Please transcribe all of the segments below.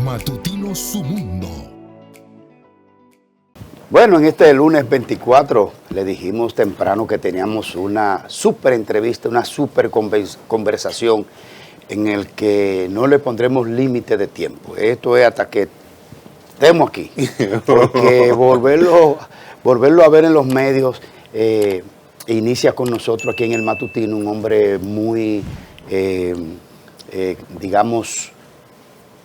Matutino Su Mundo. Bueno, en este lunes 24 le dijimos temprano que teníamos una súper entrevista, una súper conversación en el que no le pondremos límite de tiempo. Esto es hasta que estemos aquí, porque volverlo a ver en los medios, inicia con nosotros aquí en el Matutino, un hombre muy, digamos,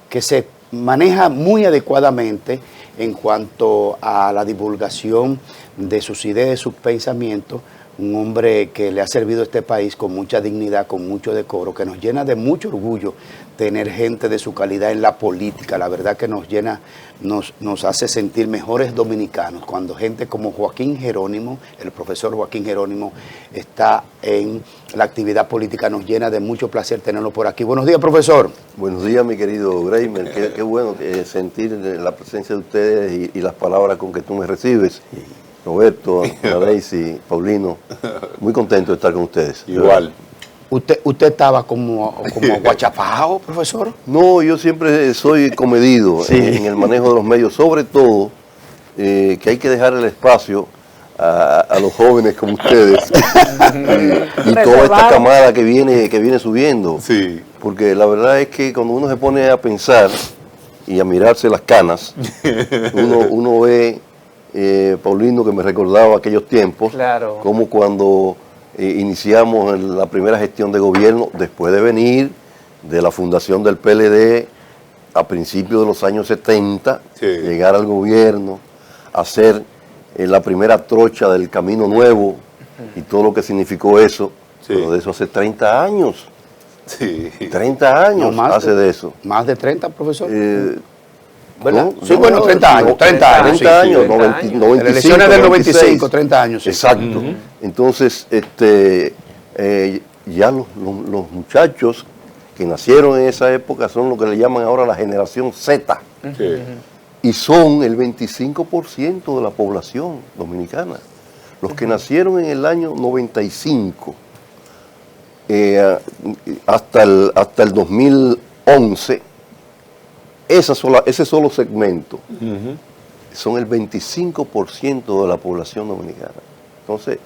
que se maneja muy adecuadamente en cuanto a la divulgación de sus ideas, de sus pensamientos, un hombre que le ha servido a este país con mucha dignidad, con mucho decoro, que nos llena de mucho orgullo tener gente de su calidad en la política. La verdad que nos llena, nos hace sentir mejores dominicanos cuando gente como Joaquín Jerónimo, el profesor Joaquín Jerónimo, está en la actividad política. Nos llena de mucho placer tenerlo por aquí. Buenos días, profesor. Buenos días, mi querido Greimer. Qué bueno sentir la presencia de ustedes y las palabras con que tú me recibes. Roberto, Daisy, Paulino, muy contento de estar con ustedes. Igual. ¿Usted estaba como guachapao, profesor? No, yo siempre soy comedido en el manejo de los medios, sobre todo que hay que dejar el espacio a los jóvenes como ustedes y toda esta camada que viene subiendo. Sí. Porque la verdad es que cuando uno se pone a pensar y a mirarse las canas, uno ve, Paulino, que me recordaba aquellos tiempos, claro, como cuando iniciamos la primera gestión de gobierno, después de venir de la fundación del PLD a principios de los años 70, sí, llegar al gobierno, hacer la primera trocha del Camino Nuevo y todo lo que significó eso, sí, pero de eso hace 30 años. Sí. 30 años no, hace de eso. ¿Más de 30, profesor? ¿Verdad? Sí, bueno, 30 años. 30 años, sí, 95, en las elecciones del 95, 30 años. Sí. Exacto. Entonces, ya los muchachos que nacieron en esa época son lo que le llaman ahora la generación Z. Sí. Y son el 25% de la población dominicana. Los que nacieron en el año 95 hasta el 2011, ese solo segmento, son el 25% de la población dominicana. Entonces,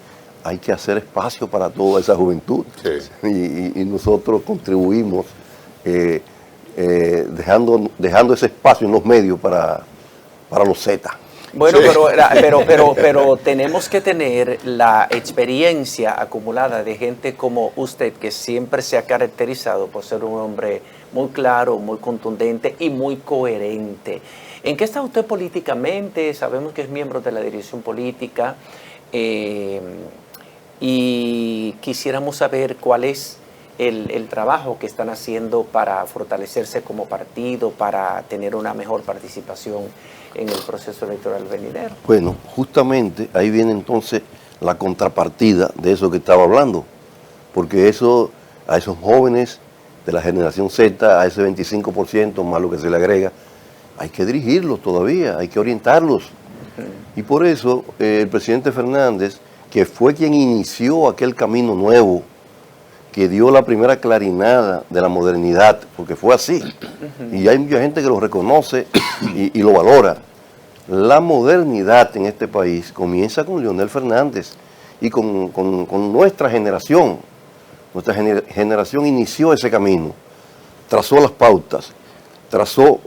hay que hacer espacio para toda esa juventud. Sí. Y nosotros contribuimos dejando ese espacio en los medios para los Z. Bueno, sí, pero tenemos que tener la experiencia acumulada de gente como usted, que siempre se ha caracterizado por ser un hombre muy claro, muy contundente y muy coherente. ¿En qué está usted políticamente? Sabemos que es miembro de la dirección política y quisiéramos saber cuál es el trabajo que están haciendo para fortalecerse como partido, para tener una mejor participación en el proceso electoral venidero. Bueno, justamente ahí viene entonces la contrapartida de eso que estaba hablando, porque a esos jóvenes de la generación Z, a ese 25% más lo que se le agrega, hay que dirigirlos todavía, hay que orientarlos. Y por eso el presidente Fernández, que fue quien inició aquel camino nuevo, que dio la primera clarinada de la modernidad, porque fue así, y hay mucha gente que lo reconoce y lo valora. La modernidad en este país comienza con Leonel Fernández y con nuestra generación. Nuestra generación inició ese camino, trazó las pautas, trazó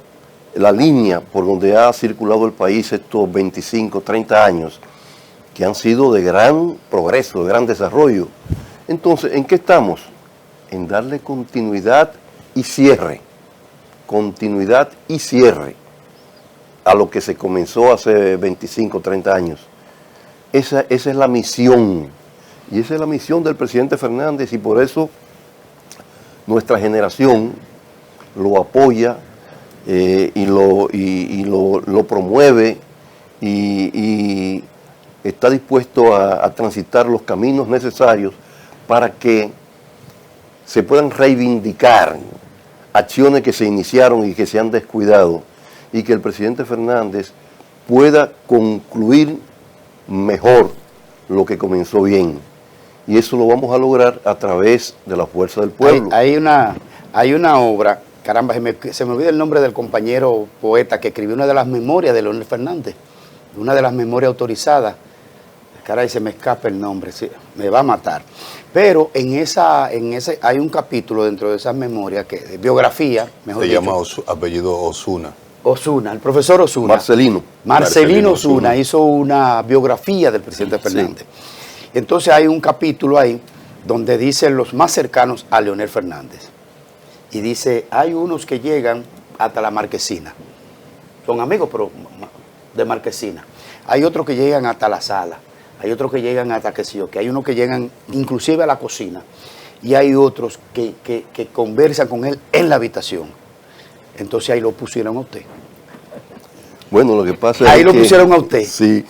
la línea por donde ha circulado el país estos 25, 30 años, que han sido de gran progreso, de gran desarrollo. Entonces, ¿en qué estamos? En darle continuidad y cierre a lo que se comenzó hace 25, 30 años. Esa es la misión, y esa es la misión del presidente Fernández, y por eso nuestra generación lo apoya y lo promueve y está dispuesto a transitar los caminos necesarios para que se puedan reivindicar acciones que se iniciaron y que se han descuidado, y que el presidente Fernández pueda concluir mejor lo que comenzó bien. Y eso lo vamos a lograr a través de la fuerza del pueblo. Hay una obra caramba, se me olvida el nombre del compañero poeta que escribió una de las memorias de Leonel Fernández, una de las memorias autorizadas. Caray, se me escapa el nombre, sí, me va a matar. Pero en ese hay un capítulo dentro de esas memorias, de biografía, mejor dicho. Se llama apellido Osuna. Osuna, el profesor Osuna. Marcelino Osuna hizo una biografía del presidente Fernández. Entonces hay un capítulo ahí donde dicen los más cercanos a Leonel Fernández. Y dice, hay unos que llegan hasta la Marquesina. Son amigos, pero de Marquesina. Hay otros que llegan hasta la sala. Hay otros que llegan hasta qué sé yo, que hay unos que llegan inclusive a la cocina. Y hay otros que conversan con él en la habitación. Entonces ahí lo pusieron a usted. Bueno, lo que pasa es ahí que... lo pusieron a usted. Sí.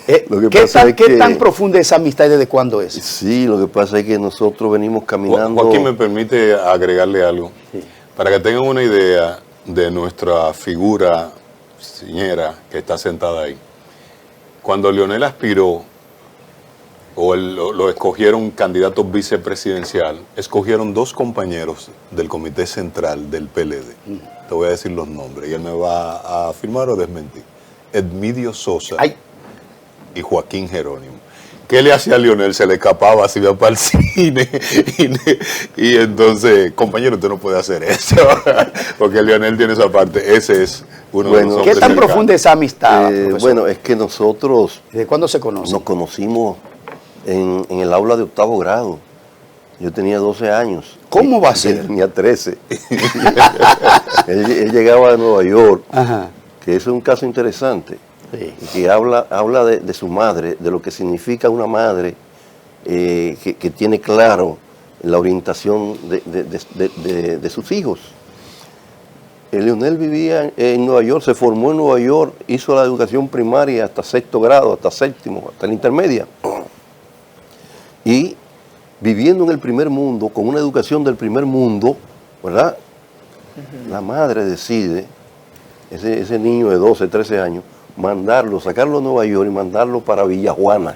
¿Qué tan profunda es esa amistad y desde cuándo es? Sí, lo que pasa es que nosotros venimos caminando... Joaquín, ¿me permite agregarle algo? Sí. Para que tengan una idea de nuestra figura señera que está sentada ahí. Cuando Leonel aspiró, o lo escogieron candidato vicepresidencial, escogieron 2 compañeros del Comité Central del PLD. Te voy a decir los nombres y él me va a afirmar o desmentir. Edmidio Sosa y Joaquín Jerónimo. ¿Qué le hacía a Leonel? Se le escapaba, se iba para el cine y entonces, compañero, usted no puede hacer eso, porque Leonel tiene esa parte. Ese es uno de los hombres ¿Qué tan cercanos. profunda es esa amistad, profesor? Bueno, es que nosotros... ¿Desde cuándo se conocen? Nos conocimos en el aula de 8º grado. Yo tenía 12 años. ¿Cómo va a Él ser? tenía 13. él llegaba de Nueva York, Ajá. que eso es un caso interesante. Sí. Y que habla de su madre, de lo que significa una madre que tiene claro la orientación de sus hijos. Leonel vivía en Nueva York, se formó en Nueva York, hizo la educación primaria hasta 6º grado, hasta 7º, hasta la intermedia. Y viviendo en el primer mundo, con una educación del primer mundo, ¿verdad? La madre decide, ese niño de 12, 13 años, sacarlo a Nueva York y mandarlo para Villajuana,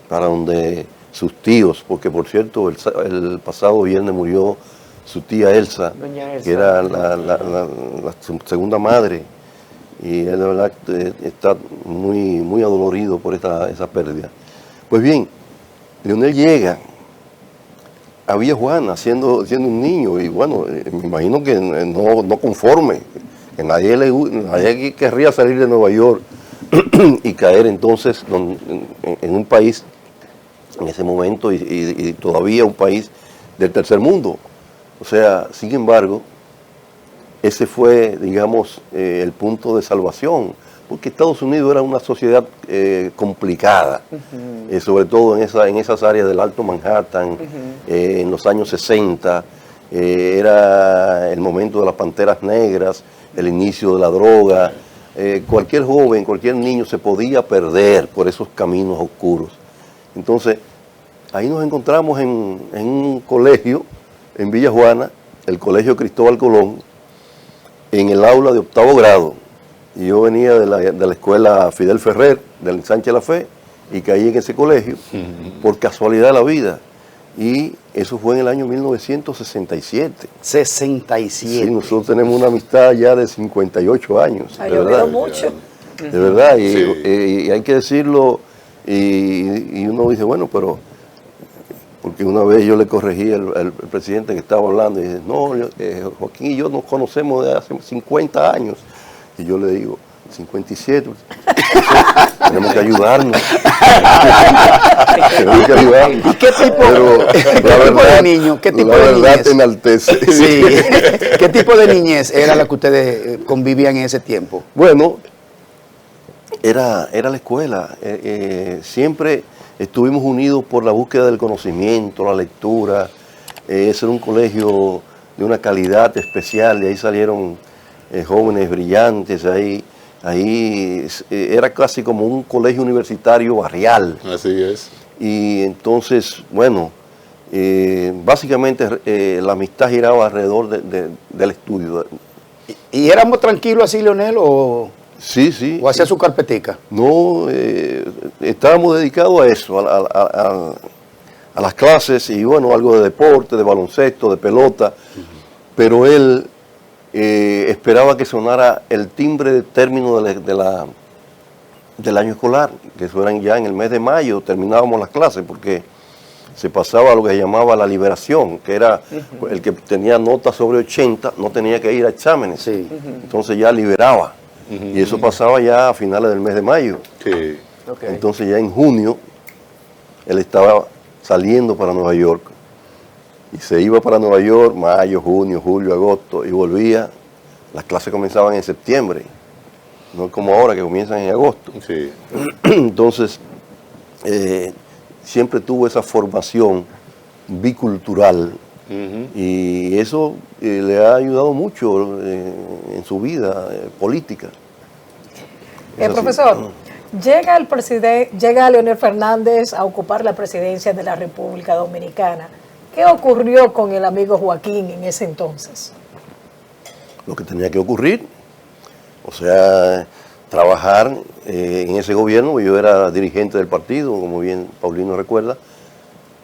para donde sus tíos, porque por cierto, el pasado viernes murió su tía Elsa, que era la segunda madre, y él de verdad está muy, muy adolorido por esa pérdida. Pues bien, Leonel llega a Villajuana siendo un niño, y bueno, me imagino que no conforme, que nadie querría salir de Nueva York y caer entonces en un país, en ese momento, y todavía un país del tercer mundo. O sea, sin embargo, ese fue, digamos, el punto de salvación, porque Estados Unidos era una sociedad complicada, sobre todo en esas áreas del Alto Manhattan, en los años 60, era el momento de las Panteras Negras, el inicio de la droga. Cualquier joven, cualquier niño se podía perder por esos caminos oscuros. Entonces, ahí nos encontramos en un colegio, en Villajuana, el Colegio Cristóbal Colón, en el aula de 8º grado. Y yo venía de la escuela Fidel Ferrer, del Ensanche La Fe, y caí en ese colegio por casualidad de la vida. Y eso fue en el año 1967. 67. Sí, nosotros tenemos una amistad ya de 58 años. Ha llovido mucho. De verdad, Sí. y hay que decirlo, y uno dice, bueno, pero... Porque una vez yo le corregí al presidente que estaba hablando y dice, no, Joaquín y yo nos conocemos de hace 50 años. Y yo le digo, 57. Tenemos que ayudarnos. Tenemos que ayudarnos. ¿Y qué tipo, Pero, ¿qué tipo de niño? ¿Qué tipo la de verdad niñez? te enaltece. Sí. ¿Qué tipo de niñez era la que ustedes convivían en ese tiempo? Bueno, era la escuela. Siempre estuvimos unidos por la búsqueda del conocimiento, la lectura. Ese era un colegio de una calidad especial, de ahí salieron jóvenes brillantes, ahí era casi como un colegio universitario barrial. Así es. Y entonces, bueno, básicamente la amistad giraba alrededor del estudio. ¿Y éramos tranquilos así, Leonel, o Sí. hacía su carpetica? No, estábamos dedicados a eso, a las clases y bueno, algo de deporte, de baloncesto, de pelota, pero él esperaba que sonara el timbre de término del año escolar, que eso era ya en el mes de mayo, terminábamos las clases, porque se pasaba a lo que se llamaba la liberación, que era el que tenía notas sobre 80, no tenía que ir a exámenes, Sí. entonces ya liberaba, y eso pasaba ya a finales del mes de mayo. Sí. Ok. Entonces ya en junio, él estaba saliendo para Nueva York, y se iba para Nueva York, mayo, junio, julio, agosto, y volvía. Las clases comenzaban en septiembre, no como ahora que comienzan en agosto. Sí. Entonces, siempre tuvo esa formación bicultural, y eso le ha ayudado mucho en su vida política. Es así. Profesor, llega Leonel Fernández a ocupar la presidencia de la República Dominicana. ¿Qué ocurrió con el amigo Joaquín en ese entonces? Lo que tenía que ocurrir, o sea, trabajar en ese gobierno. Yo era dirigente del partido, como bien Paulino recuerda,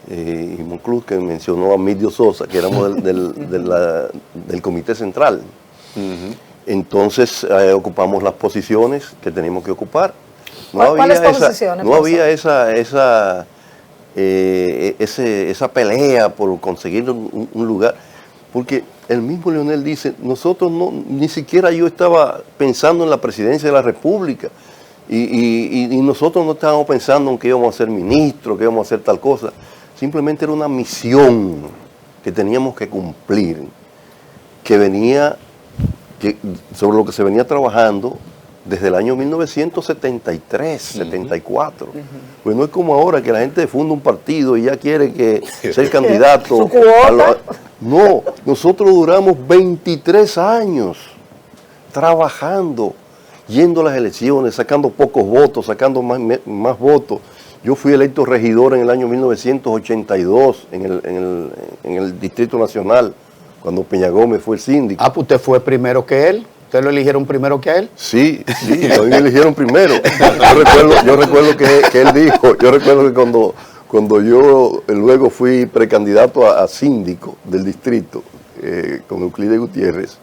y Monclús, que mencionó a Midio Sosa, que éramos del Comité Central. Entonces ocupamos las posiciones que teníamos que ocupar. ¿Cuáles posiciones? No había esa pelea por conseguir un lugar, porque el mismo Leonel dice, nosotros ni siquiera yo estaba pensando en la presidencia de la República, y nosotros no estábamos pensando en que íbamos a ser ministros, que íbamos a hacer tal cosa. Simplemente era una misión que teníamos que cumplir, sobre lo que se venía trabajando desde el año 1973, 74. Pues no es como ahora que la gente funda un partido y ya quiere ser candidato. ¿Su cuota? No, nosotros duramos 23 años trabajando, yendo a las elecciones, sacando pocos votos, sacando más votos. Yo fui electo regidor en el año 1982 en el Distrito Nacional, cuando Peña Gómez fue el síndico. Ah, pues usted fue primero que él. ¿Ustedes lo eligieron primero que a él? Sí, a mí me eligieron primero. Yo recuerdo que él dijo, yo recuerdo que cuando yo luego fui precandidato a síndico del distrito con Euclides Gutiérrez,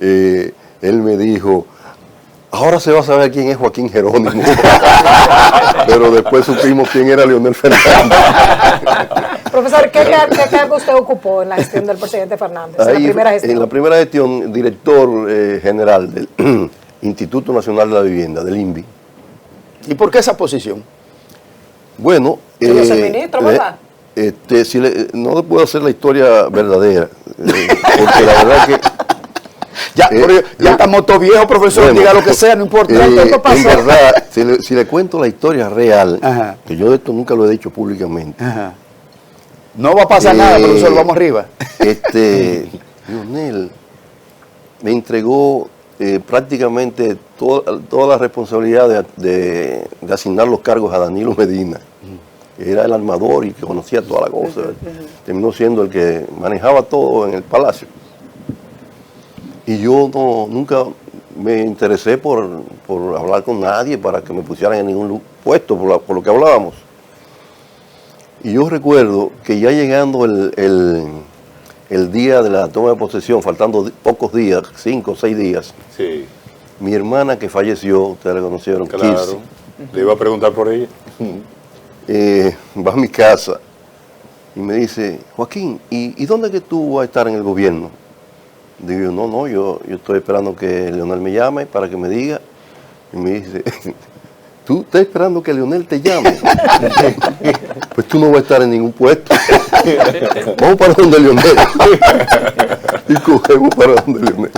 él me dijo, ahora se va a saber quién es Joaquín Jerónimo. Pero después supimos quién era Leonel Fernández. Profesor, ¿qué cargo usted ocupó en la gestión del presidente Fernández? Ahí, en la primera gestión. En la primera gestión, director general del Instituto Nacional de la Vivienda, del INVI. ¿Y por qué esa posición? Bueno, Yo soy ministro, ¿verdad? No le puedo hacer la historia verdadera, porque la verdad que... Ya estamos todos viejos, profesor, bueno, diga lo que sea, no importa. en verdad, si le cuento la historia real, Ajá. que yo de esto nunca lo he dicho públicamente. Ajá. No va a pasar nada, profesor, vamos arriba. Leonel me entregó prácticamente toda la responsabilidad de asignar los cargos a Danilo Medina, que era el armador y que conocía toda la cosa. Terminó siendo el que manejaba todo en el palacio. Y yo nunca me interesé por hablar con nadie para que me pusieran en ningún puesto por lo que hablábamos. Y yo recuerdo que ya llegando el día de la toma de posesión, faltando pocos días, 5 o 6 días, Sí, mi hermana que falleció, ustedes la conocieron, claro. Kirsi, Le iba a preguntar por ella. va a mi casa y me dice, Joaquín, ¿y dónde es que tú vas a estar en el gobierno? Digo, no, yo estoy esperando que Leonel me llame para que me diga. Y me dice, ¿tú estás esperando que Leonel te llame? Pues tú no vas a estar en ningún puesto. Vamos para donde Leonel. Y cogemos para donde Leonel.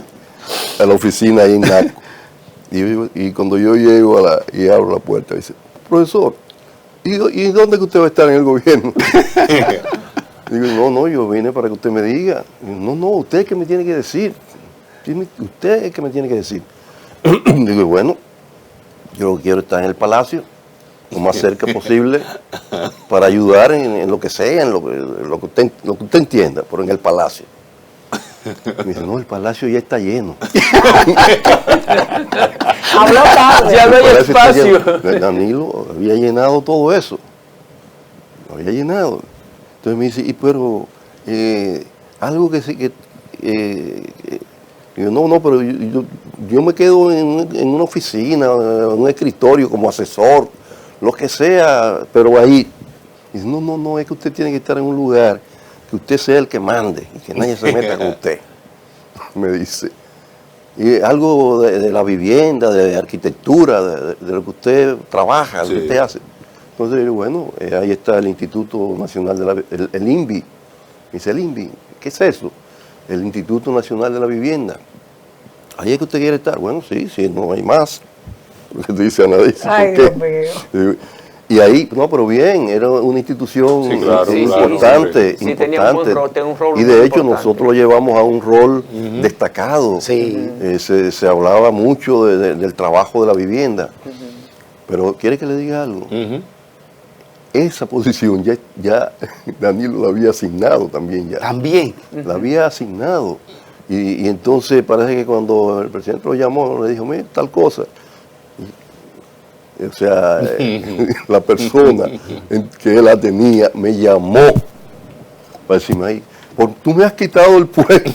A la oficina ahí en Naco. Y cuando yo llego y abro la puerta, dice, profesor, ¿y dónde que usted va a estar en el gobierno? Digo, no, yo vine para que usted me diga. Digo, no, usted es que me tiene que decir. Usted es que me tiene que decir. Digo, bueno, yo quiero estar en el palacio, lo más cerca posible, para ayudar en lo que sea, en lo que usted entienda, pero en el palacio. Me dice, no, el palacio ya está lleno. Habló tarde. Ya no hay El palacio está espacio. lleno. Danilo había llenado todo eso. Lo había llenado. Entonces me dice, pero algo que sí que Y yo, no, pero yo me quedo en una oficina, en un escritorio como asesor, lo que sea, pero ahí. Y dice, no, es que usted tiene que estar en un lugar que usted sea el que mande y que nadie se meta con usted, me dice. Y algo de la vivienda, de arquitectura, de lo que usted trabaja, Sí. lo que usted hace. Entonces, yo digo, bueno, ahí está el Instituto Nacional de la el INVI. Me dice, el INVI, ¿qué es eso? El Instituto Nacional de la Vivienda. Ahí es que usted quiere estar. Bueno, sí, no hay más. Le dice a nadie. Ay, ¿por Dios qué? mío. Y ahí, no, pero bien, era una institución Sí, claro, importante, sí, tenía un importante. rol Y muy de hecho importante. nosotros lo llevamos a un rol destacado. Sí. Se hablaba mucho del trabajo de la vivienda. Pero ¿quiere que le diga algo? Esa posición ya Danilo la había asignado también ya. También. La había asignado. Y entonces parece que cuando el presidente lo llamó, le dijo, mira, tal cosa. O sea, la persona que él la tenía me llamó para decirme ahí, tú me has quitado el puesto.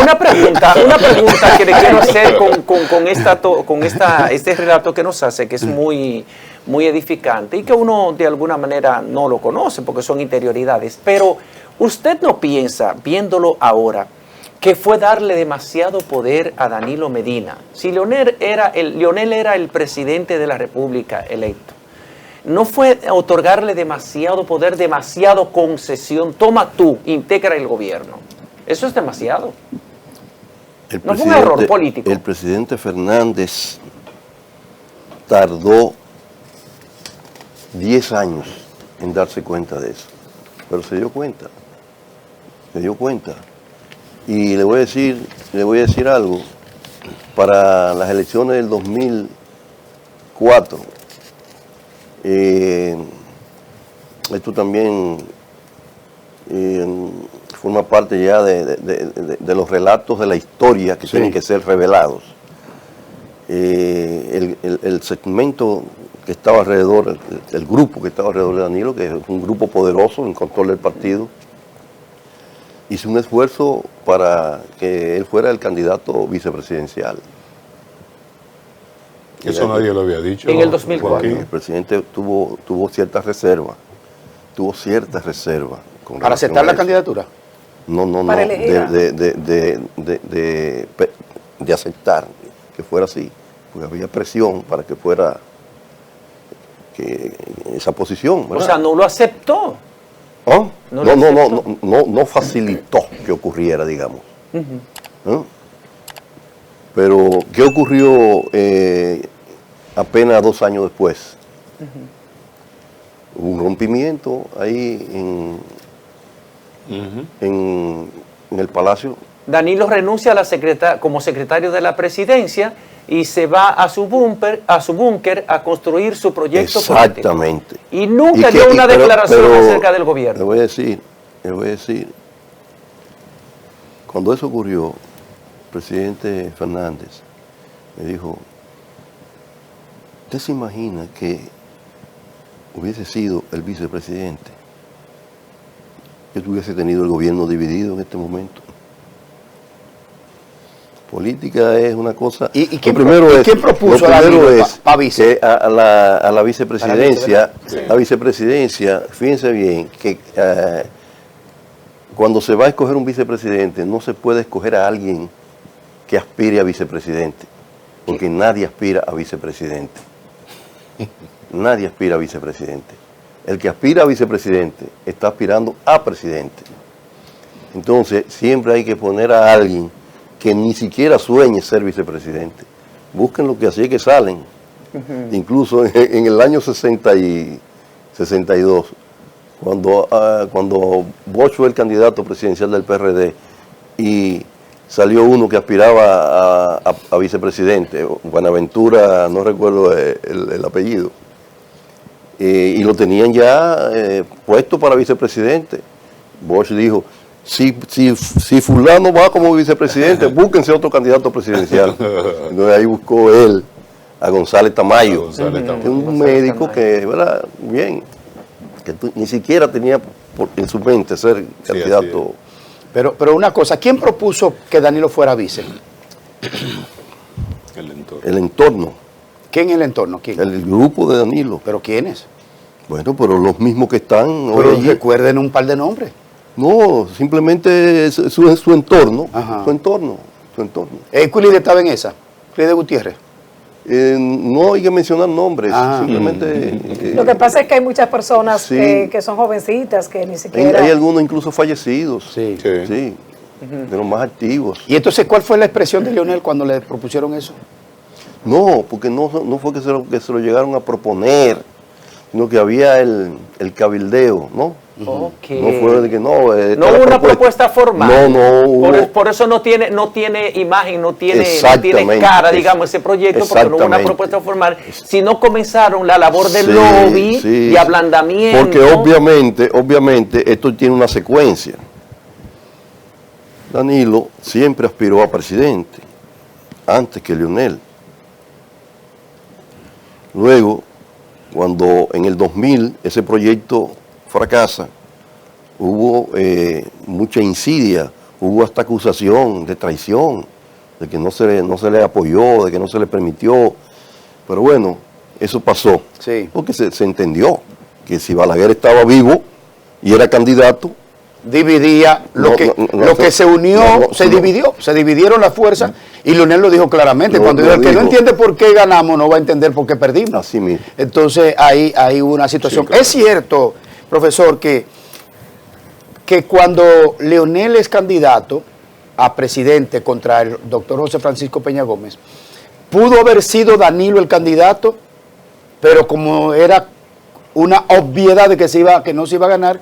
Una pregunta que le quiero hacer con este relato que nos hace, que es muy, muy edificante y que uno de alguna manera no lo conoce porque son interioridades. Pero usted no piensa, viéndolo ahora, que fue darle demasiado poder a Danilo Medina. Si Leonel era el presidente de la República electo, no fue otorgarle demasiado poder, demasiado concesión. Toma tú, integra el gobierno. Eso es demasiado. No fue un error político. El presidente Fernández tardó 10 años en darse cuenta de eso, pero se dio cuenta. Y le voy a decir algo. Para las elecciones del 2004, esto también forma parte ya de los relatos de la historia que tienen que ser revelados. El segmento que estaba alrededor, el grupo que estaba alrededor de Danilo, que es un grupo poderoso en control del partido, hizo un esfuerzo para que él fuera el candidato vicepresidencial. Eso nadie lo había dicho. En el 2004. Joaquín. El presidente tuvo ciertas reservas, ¿Para aceptar la candidatura? No, Para elegir a- de aceptar que fuera así, porque había presión para que fuera esa posición, O ¿verdad? sea, no lo aceptó. ¿Ah? no lo aceptó. No facilitó que ocurriera, digamos. ¿Ah? Pero, ¿qué ocurrió apenas 2 años después? Hubo un rompimiento ahí en el Palacio. Danilo renuncia a como secretario de la presidencia y se va a su búnker a construir su proyecto Exactamente. político. Y nunca dio una declaración acerca del Le gobierno. voy a decir, cuando eso ocurrió, el presidente Fernández me dijo, ¿usted se imagina que hubiese sido el vicepresidente, que tuviese tenido el gobierno dividido en este momento? Política es una cosa. ¿Y quién lo primero quién propuso lo a primero Danilo es pa vice? que a la vicepresidencia, Sí. la vicepresidencia, fíjense bien, que cuando se va a escoger un vicepresidente, no se puede escoger a alguien que aspire a vicepresidente, porque nadie aspira a vicepresidente. Nadie aspira a vicepresidente. El que aspira a vicepresidente está aspirando a presidente. Entonces, siempre hay que poner a alguien que ni siquiera sueñe ser vicepresidente. Busquen lo que así es que salen. Incluso en el año 62, cuando Bosch fue el candidato presidencial del PRD y salió uno que aspiraba a vicepresidente, Buenaventura, no recuerdo el apellido, y lo tenían ya puesto para vicepresidente. Bosch dijo, si fulano va como vicepresidente, búsquense otro candidato presidencial. Entonces ahí buscó él a González Tamayo, un médico que, ¿verdad? Bien, que ni siquiera tenía en su mente ser candidato Pero una cosa, ¿quién propuso que Danilo fuera vice? El entorno. El entorno, ¿Quién en el entorno? ¿Quién? el grupo de Danilo. ¿Pero quiénes? Bueno, pero los mismos que están hoy Pero allí. recuerden un par de nombres. No, simplemente es su entorno, Ajá. su entorno, su entorno. ¿Euclides estaba en esa? ¿Euclides Gutiérrez? No hay que mencionar nombres, Ah. simplemente... Lo que pasa es que hay muchas personas Sí. que son jovencitas, que ni hay siquiera... algunos incluso fallecidos, Sí. Sí. sí, de los más activos. ¿Y entonces cuál fue la expresión de Leonel cuando le propusieron eso? No, porque no fue que se lo llegaron a proponer, sino que había el cabildeo, ¿no? Ok. No fue de que no. No esta hubo es la una propuesta formal. No hubo. Por eso no tiene imagen, no tiene Exactamente. cara, digamos, ese proyecto, porque no hubo una Exactamente. propuesta formal. Si no comenzaron la labor del Sí, lobby, sí. de ablandamiento. Porque obviamente, esto tiene una secuencia. Danilo siempre aspiró a presidente, antes que Leonel. Luego, cuando en el 2000 ese proyecto fracasa, hubo mucha insidia, hubo hasta acusación de traición, de que no se le apoyó, de que no se le permitió. Pero bueno, eso pasó, Sí. porque se entendió que si Balaguer estaba vivo y era candidato, Dividía lo que se unió, se dividió, se dividieron las fuerzas y Leonel lo dijo claramente. Cuando dijo, el que no entiende por qué ganamos no va a entender por qué perdimos. así mismo. Entonces ahí hubo una situación. Sí, claro. Es cierto, profesor, que cuando Leonel es candidato a presidente contra el doctor José Francisco Peña Gómez, pudo haber sido Danilo el candidato, pero como era una obviedad de que no se iba a ganar,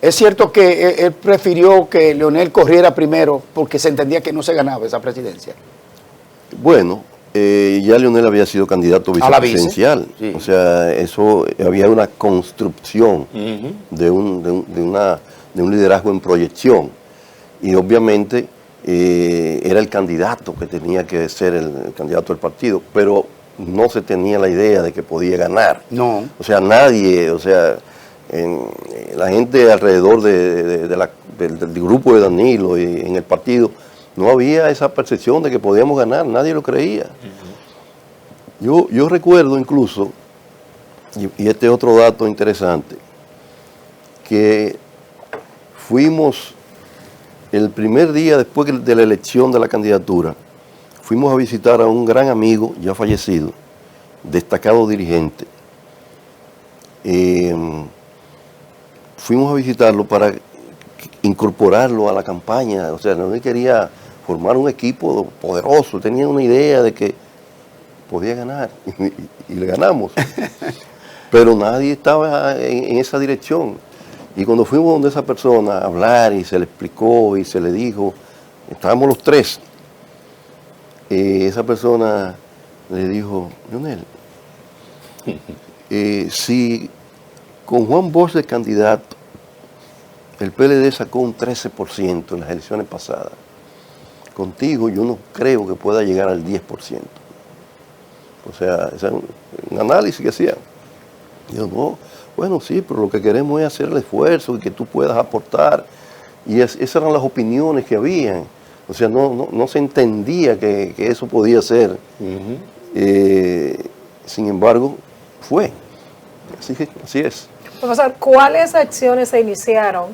es cierto que él prefirió que Leonel corriera primero porque se entendía que no se ganaba esa presidencia. Bueno, ya Leonel había sido candidato A la vice, vicepresidencial. sí. O sea, eso había una construcción de un liderazgo en proyección. Y obviamente era el candidato que tenía que ser el candidato del partido, pero no se tenía la idea de que podía ganar. No. O sea, nadie, la gente alrededor del grupo de Danilo y en el partido, no había esa percepción de que podíamos ganar, nadie lo creía. Yo recuerdo incluso, y este es otro dato interesante, que fuimos el primer día después de la elección de la candidatura, fuimos a visitar a un gran amigo ya fallecido, destacado dirigente. Fuimos a visitarlo para incorporarlo a la campaña. O sea, no quería formar un equipo poderoso, tenía una idea de que podía ganar y le ganamos. Pero nadie estaba en esa dirección. Y cuando fuimos donde esa persona a hablar y se le explicó y se le dijo, estábamos los tres, esa persona le dijo, Leonel, si con Juan Bosch de candidato, el PLD sacó un 13% en las elecciones pasadas. Contigo yo no creo que pueda llegar al 10%. O sea, ese es un análisis que hacía. Yo no, bueno, sí, pero lo que queremos es hacer el esfuerzo y que tú puedas aportar. Y esas eran las opiniones que habían. O sea, no se entendía que eso podía ser. Sin embargo, fue. Así es. Profesor, ¿cuáles acciones se iniciaron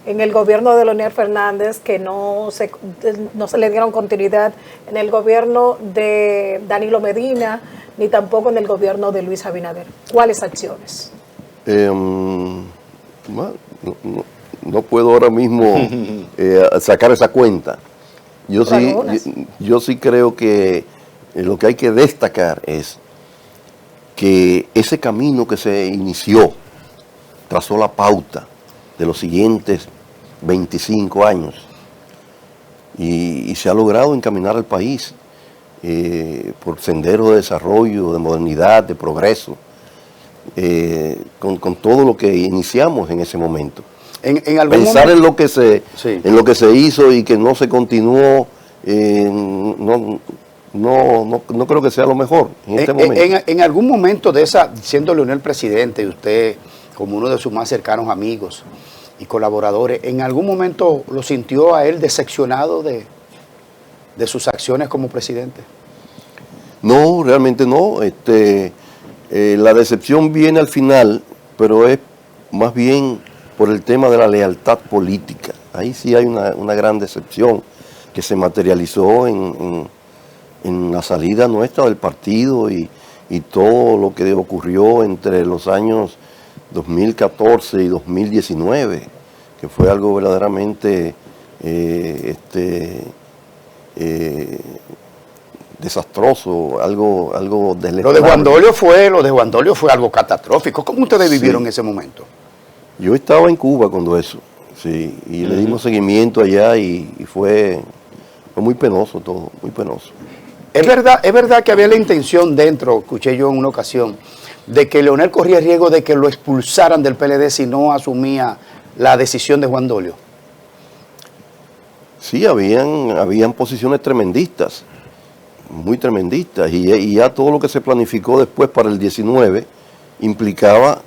en el gobierno de Leonel Fernández que no se le dieron continuidad en el gobierno de Danilo Medina, ni tampoco en el gobierno de Luis Abinader? ¿Cuáles acciones? No puedo ahora mismo sacar esa cuenta. Yo sí creo que lo que hay que destacar es que ese camino que se inició trazó la pauta de los siguientes 25 años y se ha logrado encaminar al país por senderos de desarrollo, de modernidad, de progreso, con todo lo que iniciamos en ese momento. En algún Pensar momento, en lo que se hizo y que no se continuó, no creo que sea lo mejor en este momento. en algún momento de esa, siendo Leonel presidente y usted como uno de sus más cercanos amigos y colaboradores. ¿En algún momento lo sintió a él decepcionado de sus acciones como presidente? No, realmente no. La decepción viene al final, pero es más bien por el tema de la lealtad política. Ahí sí hay una gran decepción que se materializó en la salida nuestra del partido y todo lo que ocurrió entre los años 2014 y 2019, que fue algo verdaderamente desastroso, algo Lo de Juan Dolio fue algo catastrófico. ¿Cómo ustedes vivieron ese momento? Yo estaba en Cuba cuando eso, sí, y le dimos seguimiento allá y fue muy penoso todo, muy penoso. Es verdad que había la intención dentro, escuché yo en una ocasión, de que Leonel corría el riesgo de que lo expulsaran del PLD si no asumía la decisión de Juan Dolio. Sí, habían posiciones tremendistas, muy tremendistas, y ya todo lo que se planificó después para el 19 implicaba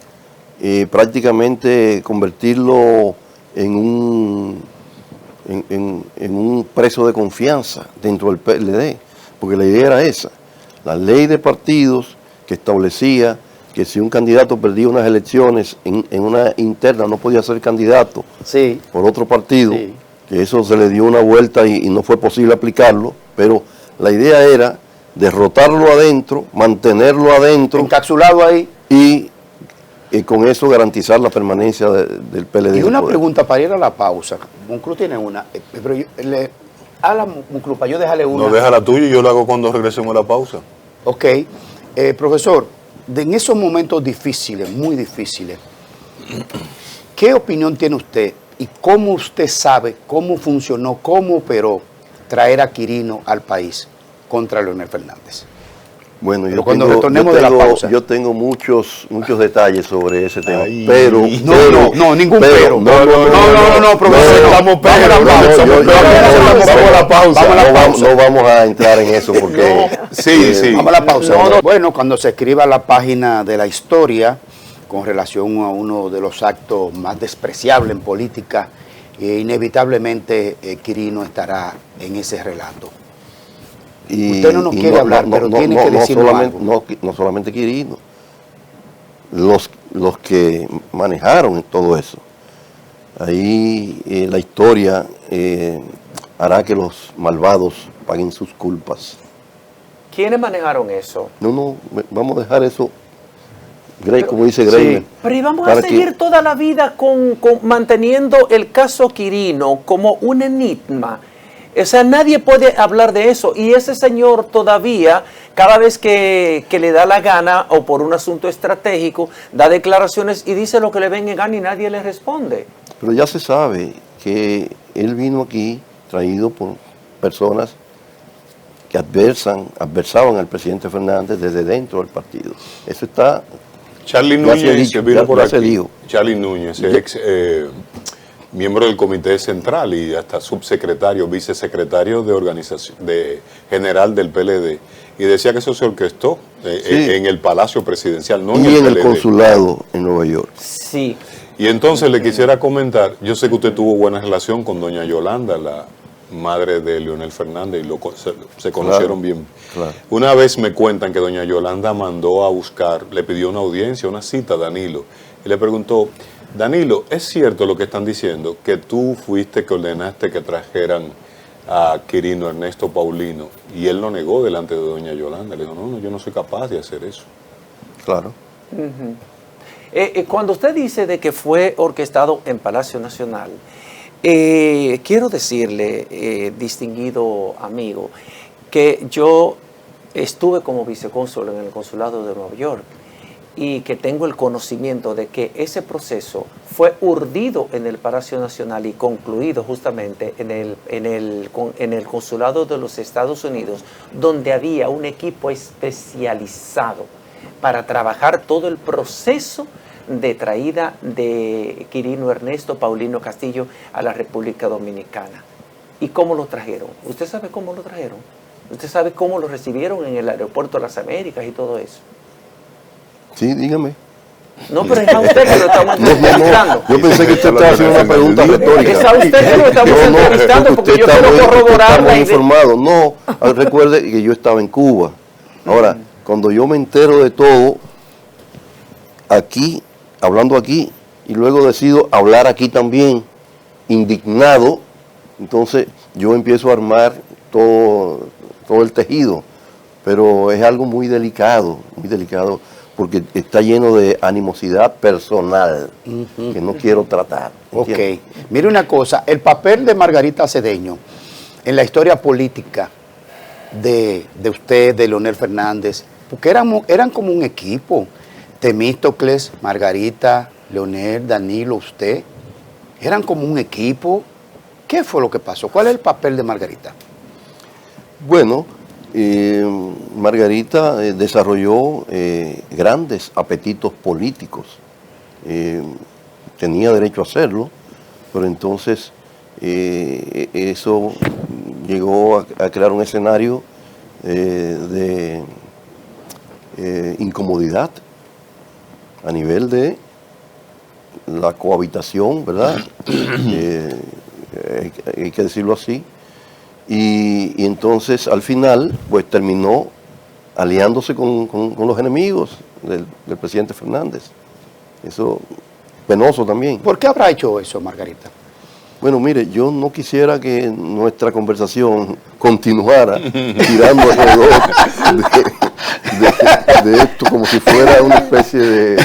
prácticamente convertirlo en un preso de confianza dentro del PLD, porque la idea era esa. La ley de partidos que establecía que si un candidato perdía unas elecciones en una interna no podía ser candidato por otro partido, que eso se le dio una vuelta y no fue posible aplicarlo, pero la idea era derrotarlo adentro, mantenerlo adentro, encapsulado ahí, y con eso garantizar la permanencia del PLD. Y una pregunta para ir a la pausa. Monclús tiene una, pero a la Monclús, para yo dejarle una. No, deja la tuya y yo la hago cuando regresemos a la pausa. Ok. Profesor, en esos momentos difíciles, muy difíciles, ¿qué opinión tiene usted y cómo usted sabe cómo funcionó, cómo operó traer a Quirino al país contra Leonel Fernández? Bueno, yo tengo muchos detalles sobre ese tema, Ay. pero ningún pero. No, profesor, vamos a la pausa. No vamos a entrar en eso porque sí. Vamos a la pausa. Bueno, cuando se escriba la página de la historia con relación a uno de los actos más despreciables en política, inevitablemente Quirino estará en ese relato. Usted no nos quiere hablar, pero tiene que decirnos algo. No solamente Quirino, los que manejaron todo eso. Ahí la historia hará que los malvados paguen sus culpas. ¿Quiénes manejaron eso? Vamos a dejar eso, como dice Grey. Pero ¿y vamos a seguir toda la vida con manteniendo el caso Quirino como un enigma? O sea, nadie puede hablar de eso. Y ese señor todavía, cada vez que le da la gana o por un asunto estratégico, da declaraciones y dice lo que le venga en gana y nadie le responde. Pero ya se sabe que él vino aquí traído por personas que adversaban al presidente Fernández desde dentro del partido. Eso está... Charlie Núñez, que vino por aquí. Charlie Núñez, ex miembro del Comité Central y hasta subsecretario, vicesecretario de organización general del PLD, y decía que eso se orquestó en el Palacio Presidencial, no y en el consulado en Nueva York. Sí. Y entonces le quisiera comentar, yo sé que usted tuvo buena relación con doña Yolanda, la madre de Leonel Fernández, y se conocieron bien. Claro. Una vez me cuentan que doña Yolanda mandó a buscar, le pidió una audiencia, una cita a Danilo, y le preguntó: Danilo, ¿es cierto lo que están diciendo, que tú fuiste que ordenaste que trajeran a Quirino Ernesto Paulino? Y él lo negó delante de doña Yolanda. Le dijo: no, yo no soy capaz de hacer eso. Claro. Cuando usted dice de que fue orquestado en Palacio Nacional, quiero decirle, distinguido amigo, que yo estuve como vicecónsul en el consulado de Nueva York y que tengo el conocimiento de que ese proceso fue urdido en el Palacio Nacional y concluido justamente en el consulado de los Estados Unidos, donde había un equipo especializado para trabajar todo el proceso de traída de Quirino Ernesto Paulino Castillo a la República Dominicana. ¿Y cómo lo trajeron? ¿Usted sabe cómo lo trajeron? ¿Usted sabe cómo lo recibieron en el aeropuerto de las Américas y todo eso? Sí, dígame. No, pero es a usted que lo estamos entrevistando. Yo pensé que usted estaba haciendo una pregunta retórica. Es a usted que lo estamos entrevistando porque yo quiero corroborar la idea. Informado. No, recuerde que yo estaba en Cuba. Ahora, cuando yo me entero de todo, aquí, hablando aquí, y luego decido hablar aquí también, indignado, entonces yo empiezo a armar todo el tejido. Pero es algo muy delicado, porque está lleno de animosidad personal que no quiero tratar. Ok. ¿Entiendes? Mire una cosa, el papel de Margarita Cedeño en la historia política de usted, de Leonel Fernández, porque eran como un equipo. Temístocles, Margarita, Leonel, Danilo, usted, eran como un equipo. ¿Qué fue lo que pasó? ¿Cuál es el papel de Margarita? Bueno, Margarita desarrolló grandes apetitos políticos. Tenía derecho a hacerlo, pero entonces eso llegó a crear un escenario de incomodidad a nivel de la cohabitación, ¿verdad? Hay que decirlo así. Y entonces al final pues terminó aliándose con los enemigos del presidente Fernández. Eso penoso también. ¿Por qué habrá hecho eso, Margarita? Bueno, mire, yo no quisiera que nuestra conversación continuara tirando alrededor de esto como si fuera una especie de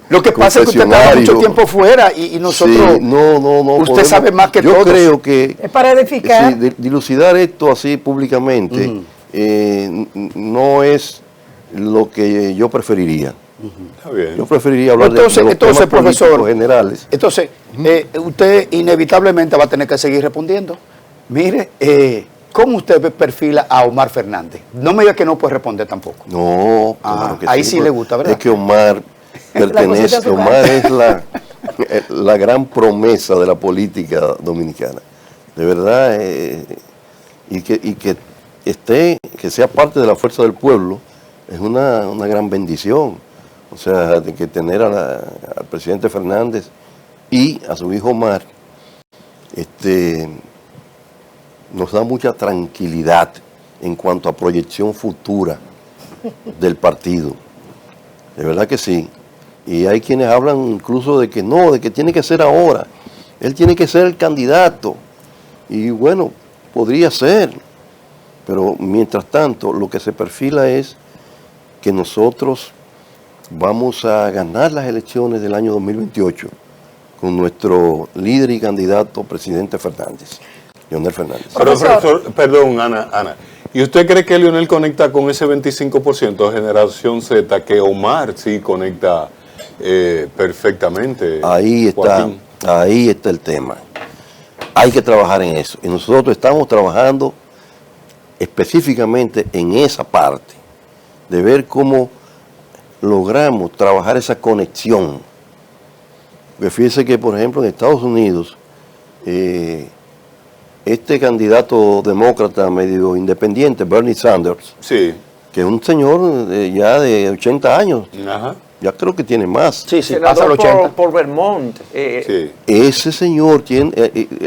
Lo que pasa es que usted está mucho tiempo fuera y nosotros... Sí, no. Usted sabe más que todos. Yo creo que... Es para edificar. Sí, dilucidar esto así públicamente no es lo que yo preferiría. Está bien. Yo preferiría hablar de los temas profesor, políticos generales. Entonces, usted inevitablemente va a tener que seguir respondiendo. Mire, ¿cómo usted perfila a Omar Fernández? No me diga que no puede responder tampoco. No, claro que ahí sí le gusta, ¿verdad? Es que Omar pertenece, Omar es la gran promesa de la política dominicana. De verdad, y que sea parte de la fuerza del pueblo es una gran bendición. O sea, de que tener al presidente Fernández y a su hijo Omar, nos da mucha tranquilidad en cuanto a proyección futura del partido. De verdad que sí. Y hay quienes hablan incluso de que no, de que tiene que ser ahora. Él tiene que ser el candidato. Y bueno, podría ser. Pero mientras tanto, lo que se perfila es que nosotros vamos a ganar las elecciones del año 2028 con nuestro líder y candidato presidente Fernández, Leonel Fernández. Pero, profesor, perdón, Ana. ¿Y usted cree que Leonel conecta con ese 25% de generación Z que Omar sí conecta perfectamente? Ahí está el tema. Hay que trabajar en eso. Y nosotros estamos trabajando específicamente en esa parte, de ver cómo logramos trabajar esa conexión. Porque fíjese que, por ejemplo, en Estados Unidos, este candidato demócrata medio independiente, Bernie Sanders, Sí. que es un señor ya de 80 años, Ajá. ya creo que tiene más. Sí, pasa Senador los 80. por Vermont. Sí. Ese señor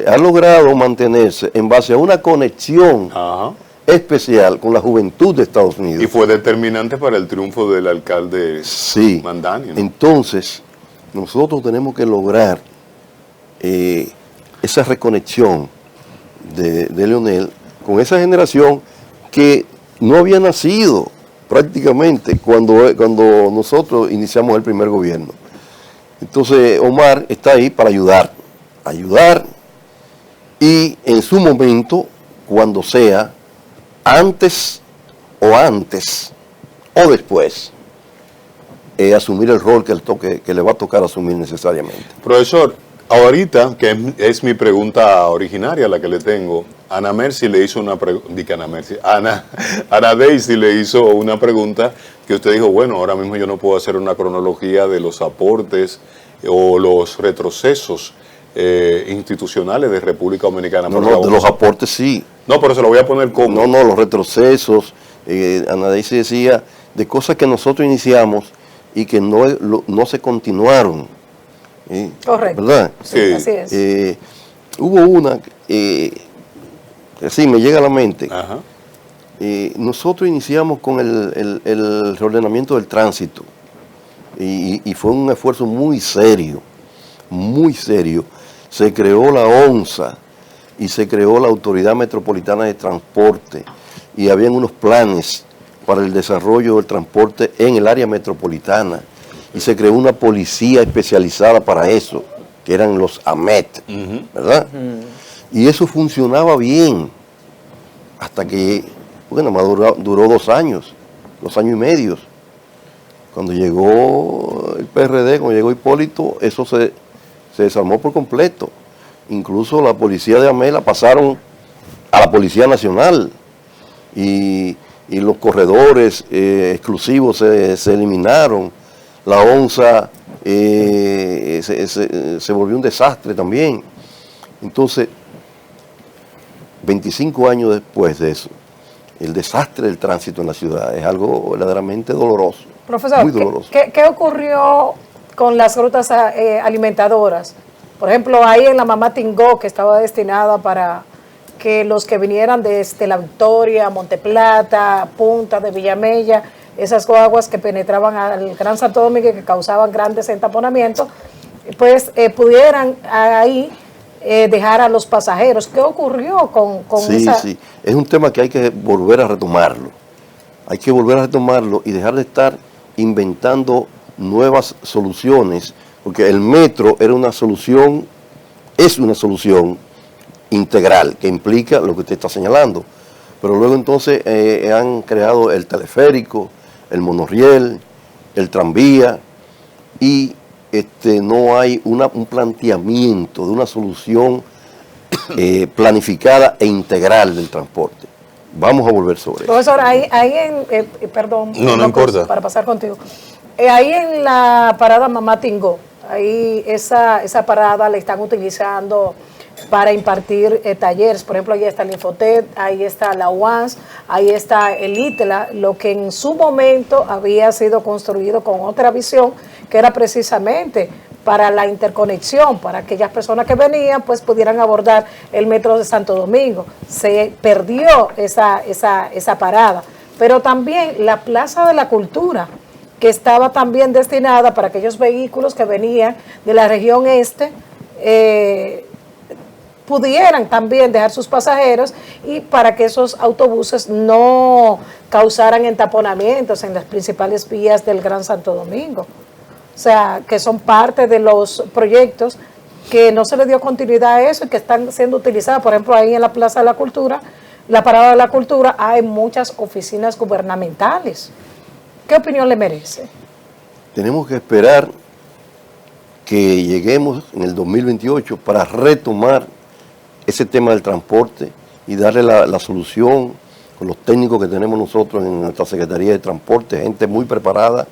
ha logrado mantenerse en base a una conexión Ajá. especial con la juventud de Estados Unidos. Y fue determinante para el triunfo del alcalde Sí. Mandani, ¿no? Entonces, nosotros tenemos que lograr esa reconexión de Leonel con esa generación que no había nacido prácticamente cuando nosotros iniciamos el primer gobierno. Entonces, Omar está ahí para ayudar y en su momento, cuando sea, antes o después, asumir el rol que le va a tocar asumir necesariamente. Profesor, ahorita, que es mi pregunta originaria la que le tengo, Ana Mercy le hizo una pregunta, Ana Daisy le hizo una pregunta que usted dijo, bueno, ahora mismo yo no puedo hacer una cronología de los aportes o los retrocesos institucionales de República Dominicana. No, de los aportes sí. No, pero se lo voy a poner como. No, los retrocesos. Ana Daisy decía de cosas que nosotros iniciamos y que no se continuaron. Correcto. ¿Verdad? Sí, así es. Hubo una que sí me llega a la mente. Ajá. Nosotros iniciamos con el reordenamiento del tránsito y fue un esfuerzo muy serio, muy serio. Se creó la ONSA y se creó la Autoridad Metropolitana de Transporte y habían unos planes para el desarrollo del transporte en el área metropolitana y se creó una policía especializada para eso, que eran los AMET, ¿verdad? Y eso funcionaba bien hasta que, bueno, duró 2 años, 2 años y medio. Cuando llegó el PRD, cuando llegó Hipólito, eso se desarmó por completo. Incluso la policía de AMET la pasaron a la Policía Nacional y los corredores exclusivos se eliminaron. La ONSA se volvió un desastre también. Entonces, 25 años después de eso, el desastre del tránsito en la ciudad es algo verdaderamente doloroso. Profesor, muy doloroso. ¿qué ocurrió con las rutas alimentadoras? Por ejemplo, ahí en la Mamá Tingó, que estaba destinada para que los que vinieran desde La Victoria, Monteplata, Punta de Villamella, esas guaguas que penetraban al Gran Santo Domingo y que causaban grandes entaponamientos, pues pudieran ahí dejar a los pasajeros. ¿Qué ocurrió con esa? Sí, es un tema que hay que volver a retomarlo. Hay que volver a retomarlo y dejar de estar inventando nuevas soluciones, porque el metro era una solución, es una solución integral, que implica lo que usted está señalando. Pero luego entonces han creado el teleférico, el monorriel, el tranvía, y no hay un planteamiento de una solución planificada e integral del transporte. Vamos a volver sobre eso. Profesor, perdón, No importa. para pasar contigo. Ahí en la parada Mamá Tingó, ahí esa parada la están utilizando para impartir talleres. Por ejemplo, ahí está el Infotet, ahí está la UAS, ahí está el ITLA, lo que en su momento había sido construido con otra visión, que era precisamente para la interconexión, para aquellas personas que venían, pues pudieran abordar el metro de Santo Domingo. Se perdió esa parada. Pero también la Plaza de la Cultura, que estaba también destinada para aquellos vehículos que venían de la región este, pudieran también dejar sus pasajeros y para que esos autobuses no causaran entaponamientos en las principales vías del Gran Santo Domingo. O sea, que son parte de los proyectos que no se le dio continuidad a eso y que están siendo utilizados. Por ejemplo, ahí en la Plaza de la Cultura, la Parada de la Cultura, hay muchas oficinas gubernamentales. ¿Qué opinión le merece? Tenemos que esperar que lleguemos en el 2028 para retomar ese tema del transporte y darle la solución con los técnicos que tenemos nosotros en nuestra Secretaría de Transporte, gente muy preparada,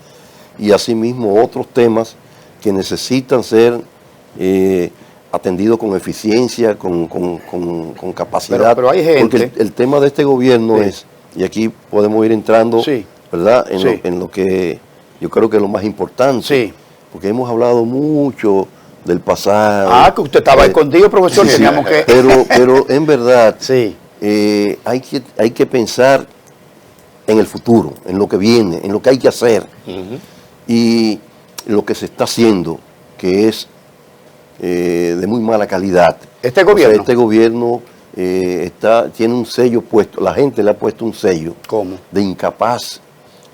y asimismo otros temas que necesitan ser atendidos con eficiencia, con capacidad. Pero hay gente... Porque el tema de este gobierno es, y aquí podemos ir entrando, ¿verdad? En lo que yo creo que es lo más importante, porque hemos hablado mucho del pasado. Que usted estaba escondido, profesor. Pero en verdad hay que pensar en el futuro, en lo que viene, en lo que hay que hacer. Y lo que se está haciendo, que es de muy mala calidad. Este gobierno. Este gobierno tiene un sello puesto, la gente le ha puesto un sello. ¿Cómo? De incapaz,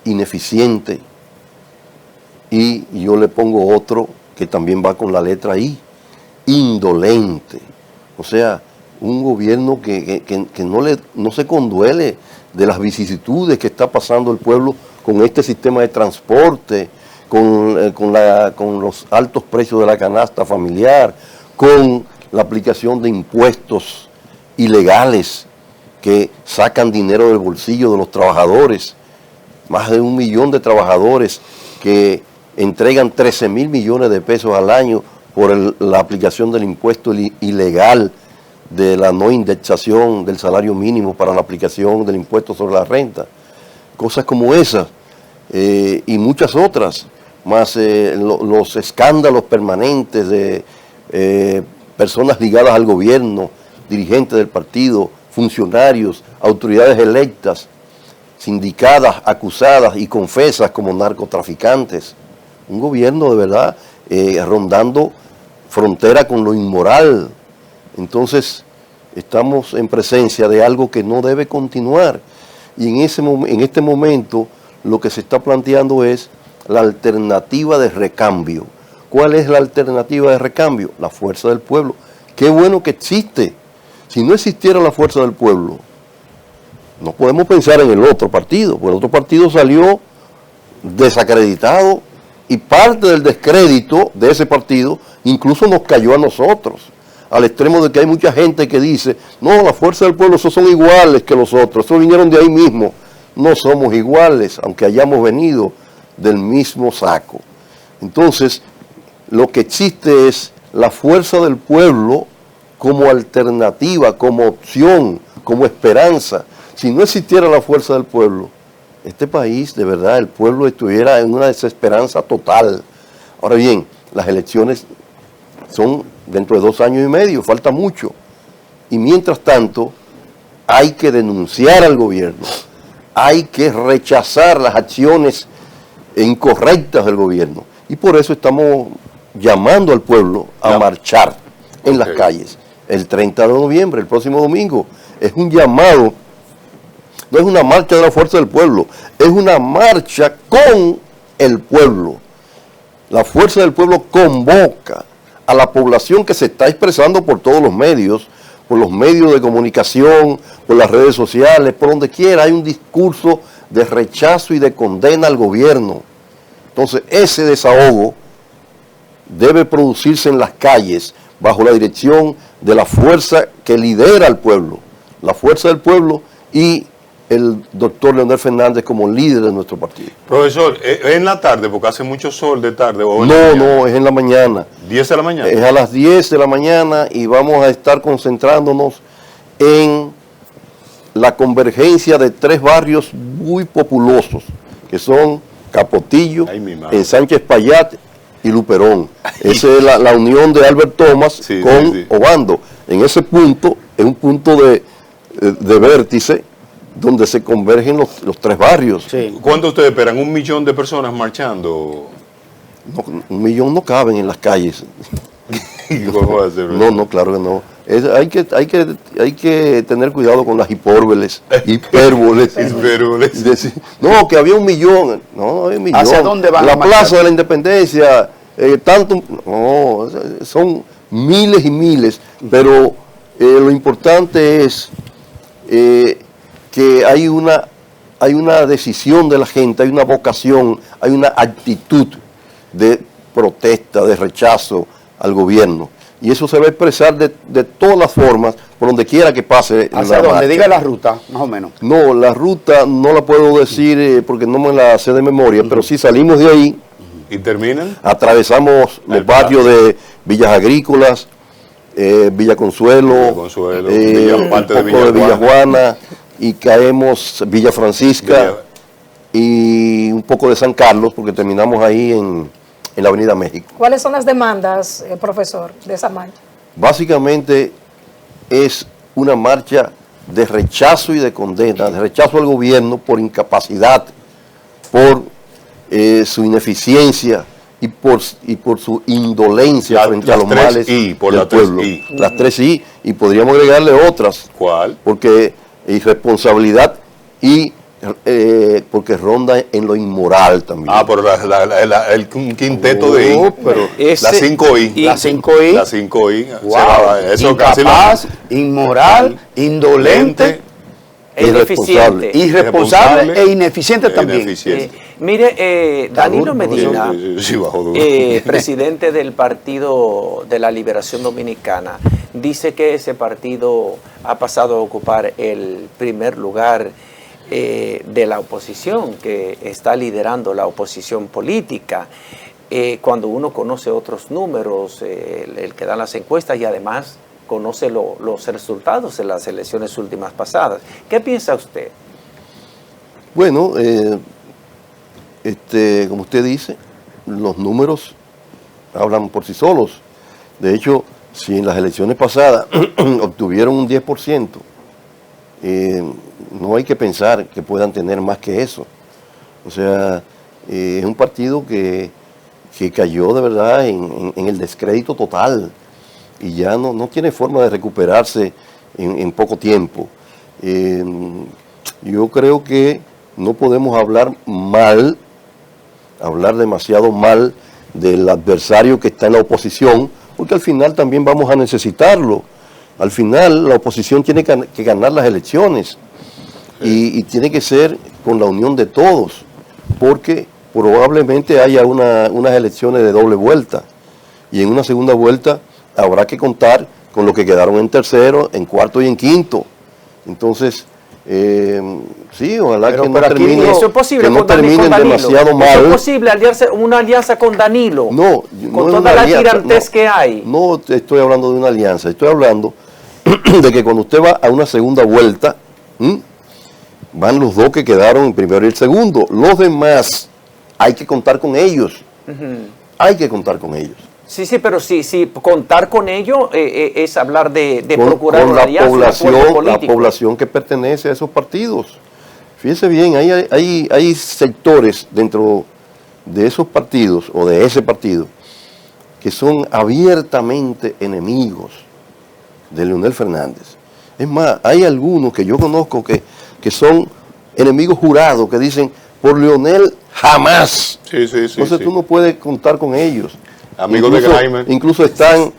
ineficiente, y yo le pongo otro que también va con la letra I, indolente. O sea, un gobierno que no se conduele de las vicisitudes que está pasando el pueblo con este sistema de transporte, con los altos precios de la canasta familiar, con la aplicación de impuestos ilegales que sacan dinero del bolsillo de los trabajadores. Más de 1 millón de trabajadores que entregan 13.000 millones de pesos al año por la aplicación del impuesto ilegal de la no indexación del salario mínimo para la aplicación del impuesto sobre la renta. Cosas como esas y muchas otras más los escándalos permanentes de personas ligadas al gobierno, dirigentes del partido, funcionarios, autoridades electas, sindicadas, acusadas y confesas como narcotraficantes. Un gobierno de verdad rondando frontera con lo inmoral. Entonces, estamos en presencia de algo que no debe continuar. Y en este momento lo que se está planteando es la alternativa de recambio. ¿Cuál es la alternativa de recambio? La fuerza del pueblo. Qué bueno que existe. Si no existiera la fuerza del pueblo, no podemos pensar en el otro partido, porque el otro partido salió desacreditado y parte del descrédito de ese partido incluso nos cayó a nosotros, al extremo de que hay mucha gente que dice, no, la fuerza del pueblo, esos son iguales que los otros, esos vinieron de ahí mismo. No somos iguales, aunque hayamos venido del mismo saco. Entonces, lo que existe es la fuerza del pueblo como alternativa, como opción, como esperanza. Si no existiera la fuerza del pueblo, este país, de verdad, el pueblo estuviera en una desesperanza total. Ahora bien, las elecciones son dentro de 2 años y medio, falta mucho. Y mientras tanto, hay que denunciar al gobierno, hay que rechazar las acciones incorrectas del gobierno. Y por eso estamos llamando al pueblo a marchar en las calles. El 30 de noviembre, el próximo domingo, es un llamado. No es una marcha de la fuerza del pueblo, es una marcha con el pueblo. La fuerza del pueblo convoca a la población que se está expresando por todos los medios de comunicación, por las redes sociales, por donde quiera. Hay un discurso de rechazo y de condena al gobierno. Entonces, ese desahogo debe producirse en las calles bajo la dirección de la fuerza que lidera al pueblo, la fuerza del pueblo y el doctor Leonel Fernández como líder de nuestro partido. Profesor, ¿es en la tarde porque hace mucho sol de tarde? O No, es en la mañana. ¿10 de la mañana? Es a las 10 de la mañana y vamos a estar concentrándonos en la convergencia de 3 barrios muy populosos, que son Capotillo, Sánchez Payat y Luperón. Esa es la unión de Albert Thomas con Obando. En ese punto, es un punto de vértice, donde se convergen los 3 barrios. Sí. ¿Cuánto ustedes esperan? ¿1 millón de personas marchando? No, 1 millón no caben en las calles. ¿Cómo va a ser? No, claro que no. Hay que tener cuidado con las hipérboles. Decir, no, que había 1 millón. No hay 1 millón. ¿Hacia dónde van la a marchar? Plaza de la Independencia, no, son miles y miles. Pero lo importante es que hay una decisión de la gente, hay una vocación, hay una actitud de protesta, de rechazo al gobierno. Y eso se va a expresar de todas las formas, por donde quiera que pase. ¿Hacia dónde? Diga la ruta, más o menos. No, la ruta no la puedo decir porque no me la sé de memoria, pero si salimos de ahí. ¿Y terminan? Atravesamos los barrios de Villas Agrícolas, Villa Consuelo, parte un poco de Villa Juana, y caemos Villa Francisca y un poco de San Carlos, porque terminamos ahí en la Avenida México. ¿Cuáles son las demandas, profesor, de esa marcha? Básicamente es una marcha de rechazo y de condena, de rechazo al gobierno por incapacidad, por su ineficiencia y por su indolencia frente a los males del pueblo. Las 3 I, y podríamos agregarle otras. ¿Cuál? Porque irresponsabilidad y porque ronda en lo inmoral también. Pero el quinteto de I. Pero las 5 I. Las 5 I. Las 5 I. Wow. Eso Incapaz, inmoral, indolente, irresponsable e ineficiente también. Mire, Danilo Medina, presidente del Partido de la Liberación Dominicana, dice que ese partido ha pasado a ocupar el primer lugar de la oposición, que está liderando la oposición política. Cuando uno conoce otros números, el que dan las encuestas, y además conoce los resultados de las elecciones últimas pasadas. ¿Qué piensa usted? Bueno, como usted dice, los números hablan por sí solos. De hecho, si en las elecciones pasadas obtuvieron un 10%, no hay que pensar que puedan tener más que eso. O sea, es un partido que cayó de verdad en el descrédito total y ya no tiene forma de recuperarse en poco tiempo. Yo creo que no podemos hablar demasiado mal del adversario que está en la oposición, porque al final también vamos a necesitarlo. Al final la oposición tiene que ganar las elecciones y tiene que ser con la unión de todos, porque probablemente haya unas elecciones de doble vuelta y en una segunda vuelta habrá que contar con los que quedaron en tercero, en cuarto y en quinto. Entonces, sí, ojalá Pero que no aquí terminen, eso es posible que no con terminen Danilo. demasiado Eso mal. es posible una alianza con Danilo. No, con no es toda una la alianza, tirantez no. que hay. No estoy hablando de una alianza, estoy hablando de que cuando usted va a una segunda vuelta, van los dos que quedaron en primero y el segundo. Los demás hay que contar con ellos. Hay que contar con ellos. Sí, pero sí, contar con ello es hablar de Con procurar una la alianza, un acuerdo población, la político. población que pertenece a esos partidos. Fíjese bien, hay sectores dentro de esos partidos o de ese partido que son abiertamente enemigos de Leonel Fernández. Es más, hay algunos que yo conozco que son enemigos jurados, que dicen, por Leonel jamás. Sí. Entonces tú no puedes contar con ellos. Amigos de Grimer. Incluso esos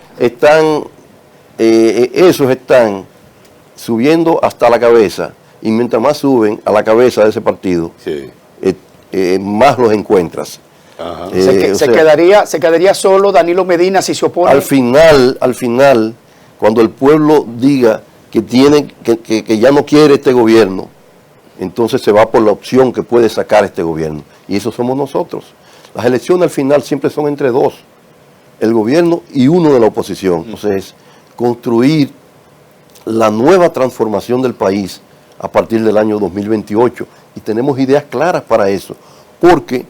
están subiendo hasta la cabeza, y mientras más suben a la cabeza de ese partido, Sí. más los encuentras. Ajá. Se quedaría solo Danilo Medina si se opone. Al final, cuando el pueblo diga que ya no quiere este gobierno, entonces se va por la opción que puede sacar este gobierno. Y eso somos nosotros. Las elecciones al final siempre son entre dos, el gobierno y uno de la oposición. Entonces, construir la nueva transformación del país a partir del año 2028. Y tenemos ideas claras para eso, porque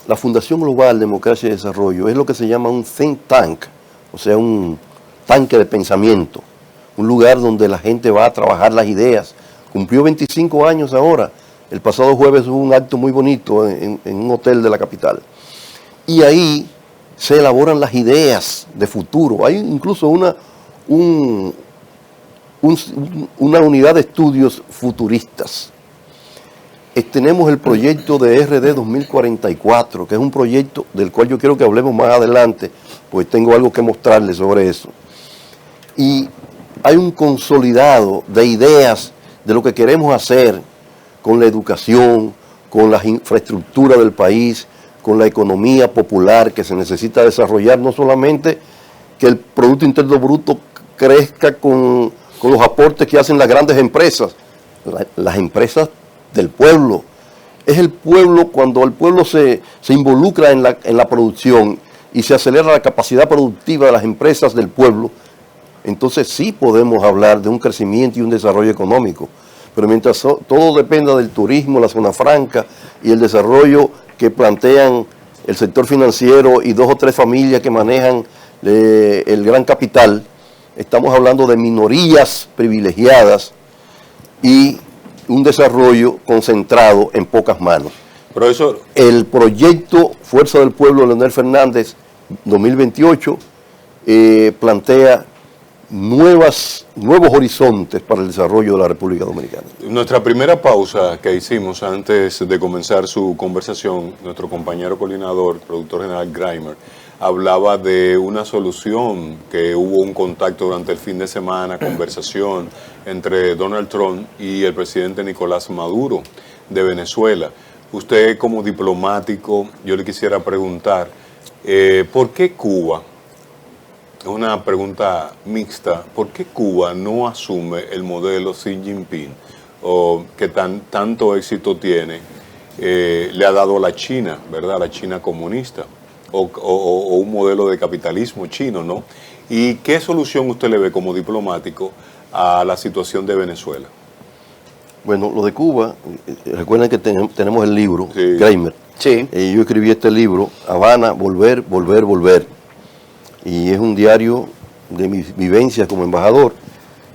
la Fundación Global Democracia y Desarrollo es lo que se llama un think tank, o sea, un tanque de pensamiento, un lugar donde la gente va a trabajar las ideas. Cumplió 25 años ahora. El pasado jueves hubo un acto muy bonito en un hotel de la capital. Y ahí se elaboran las ideas de futuro. Hay incluso una unidad de estudios futuristas. Tenemos el proyecto de RD 2044, que es un proyecto del cual yo quiero que hablemos más adelante, pues tengo algo que mostrarles sobre eso. Y hay un consolidado de ideas de lo que queremos hacer con la educación, con las infraestructuras del país, con la economía popular que se necesita desarrollar, no solamente que el Producto Interno Bruto crezca con los aportes que hacen las grandes empresas, las empresas del pueblo. Es el pueblo, cuando el pueblo se involucra en la producción y se acelera la capacidad productiva de las empresas del pueblo, entonces sí podemos hablar de un crecimiento y un desarrollo económico. Pero mientras todo dependa del turismo, la zona franca y el desarrollo que plantean el sector financiero y 2 o 3 familias que manejan el gran capital, estamos hablando de minorías privilegiadas y un desarrollo concentrado en pocas manos. Profesor, El proyecto Fuerza del Pueblo de Leonel Fernández 2028 plantea nuevos horizontes para el desarrollo de la República Dominicana. nuestra primera pausa que hicimos antes de comenzar su conversación, nuestro compañero coordinador, productor general Grimer, hablaba de una solución, que hubo un contacto durante el fin de semana, conversación entre Donald Trump y el presidente Nicolás Maduro de Venezuela. Usted como diplomático, yo le quisiera preguntar, ¿por qué Cuba? Es una pregunta mixta. ¿Por qué Cuba no asume el modelo Xi Jinping, o que tanto éxito tiene, le ha dado a la China, ¿verdad? La China comunista, o un modelo de capitalismo chino, ¿no? ¿Y qué solución usted le ve como diplomático a la situación de Venezuela? Bueno, lo de Cuba, recuerden que tenemos el libro, Sí. Kramer. Sí. Yo escribí este libro, Habana, Volver, Volver, Volver. Y es un diario de mis vivencias como embajador.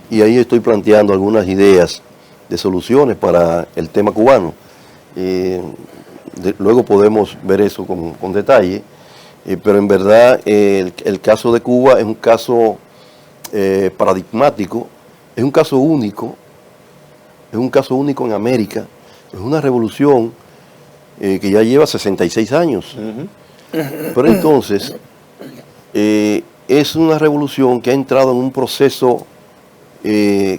Y ahí estoy planteando algunas ideas de soluciones para el tema cubano. Luego podemos ver eso con detalle. Pero en verdad el caso de Cuba es un caso paradigmático, es un caso único. Es un caso único en América. Es una revolución que ya lleva 66 años. Pero entonces, es una revolución que ha entrado en un proceso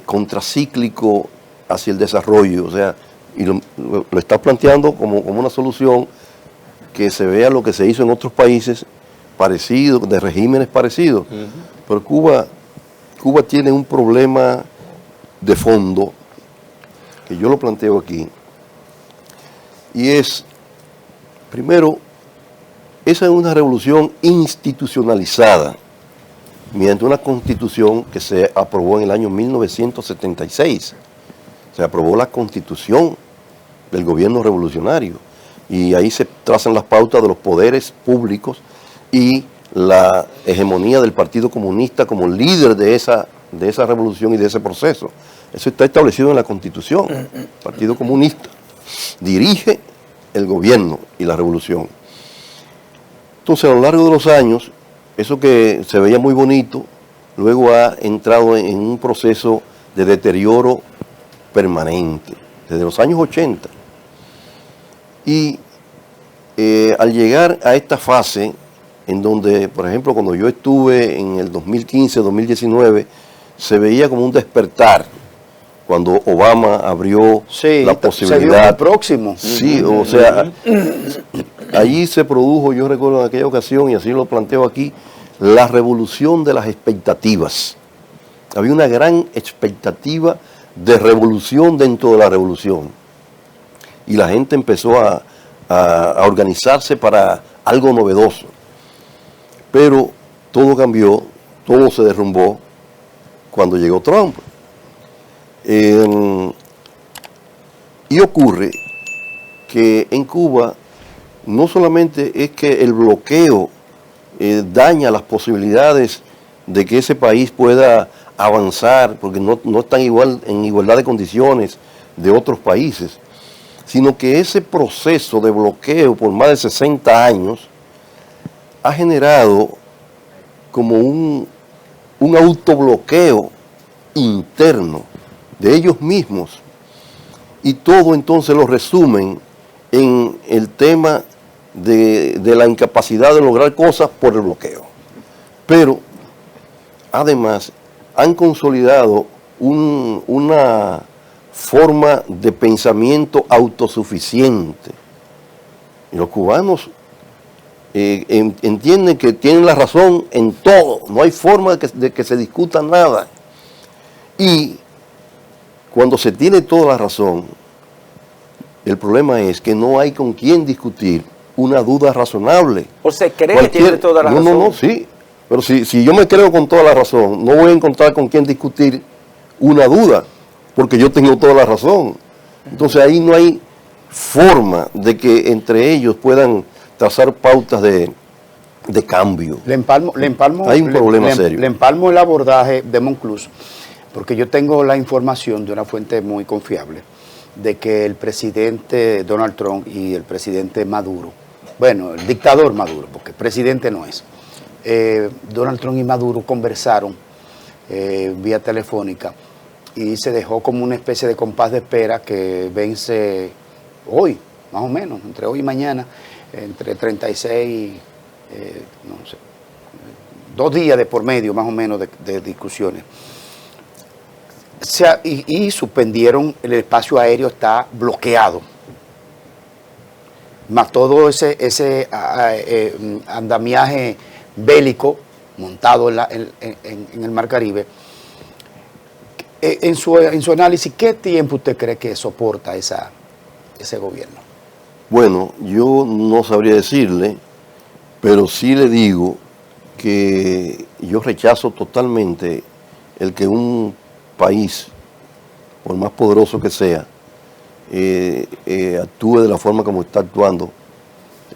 contracíclico hacia el desarrollo. O sea, y lo está planteando como una solución que se vea lo que se hizo en otros países parecidos, de regímenes parecidos. Pero Cuba tiene un problema de fondo, que yo lo planteo aquí, y es, primero, esa es una revolución institucionalizada mediante una constitución que se aprobó en el año 1976. Se aprobó la constitución del gobierno revolucionario y ahí se trazan las pautas de los poderes públicos y la hegemonía del Partido Comunista como líder de esa revolución y de ese proceso. Eso está establecido en la Constitución. El Partido Comunista dirige el gobierno y la revolución. Entonces, a lo largo de los años, eso que se veía muy bonito, luego ha entrado en un proceso de deterioro permanente, desde los años 80. Y al llegar a esta fase, en donde, por ejemplo, cuando yo estuve en el 2015-2019, se veía como un despertar, cuando Obama abrió la posibilidad. Se vio muy próximo. Sí, o sea, allí se produjo, yo recuerdo en aquella ocasión, y así lo planteo aquí, la revolución de las expectativas. Había una gran expectativa de revolución dentro de la revolución. Y la gente empezó a organizarse para algo novedoso. Pero todo cambió, todo se derrumbó cuando llegó Trump. Y ocurre que en Cuba no solamente es que el bloqueo daña las posibilidades de que ese país pueda avanzar, porque no están en igualdad de condiciones de otros países, sino que ese proceso de bloqueo por más de 60 años ha generado como un autobloqueo interno de ellos mismos, y todo entonces lo resumen en el tema de la incapacidad de lograr cosas por el bloqueo. Pero además han consolidado una forma de pensamiento autosuficiente. Y los cubanos entienden que tienen la razón en todo, no hay forma de que se discuta nada. Y cuando se tiene toda la razón, el problema es que no hay con quién discutir una duda razonable. ¿O se cree que tiene toda la razón? No, sí. Pero si yo me creo con toda la razón, no voy a encontrar con quién discutir una duda, porque yo tengo toda la razón. Entonces ahí no hay forma de que entre ellos puedan trazar pautas de cambio. Le empalmo, Hay un problema serio. Le empalmo el abordaje de Monclús, porque yo tengo la información de una fuente muy confiable de que el presidente Donald Trump y el presidente Maduro, bueno, el dictador Maduro, porque presidente no es, Donald Trump y Maduro conversaron vía telefónica y se dejó como una especie de compás de espera que vence hoy, más o menos, entre hoy y mañana, entre 36, no sé, 2 días de por medio más o menos de discusiones. Y suspendieron, el espacio aéreo está bloqueado. Más todo ese andamiaje bélico montado en el Mar Caribe. En su análisis, ¿qué tiempo usted cree que soporta ese gobierno? Bueno, yo no sabría decirle, pero sí le digo que yo rechazo totalmente el que un país, por más poderoso que sea, actúe de la forma como está actuando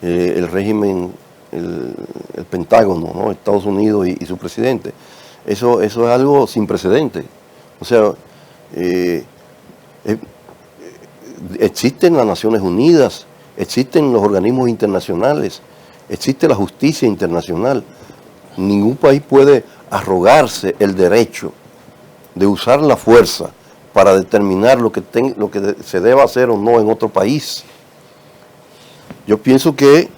el régimen, el Pentágono, ¿no? Estados Unidos y su presidente. Eso es algo sin precedentes. O sea, existen las Naciones Unidas, existen los organismos internacionales, existe la justicia internacional. Ningún país puede arrogarse el derecho de usar la fuerza para determinar lo que se deba hacer o no en otro país. Yo pienso que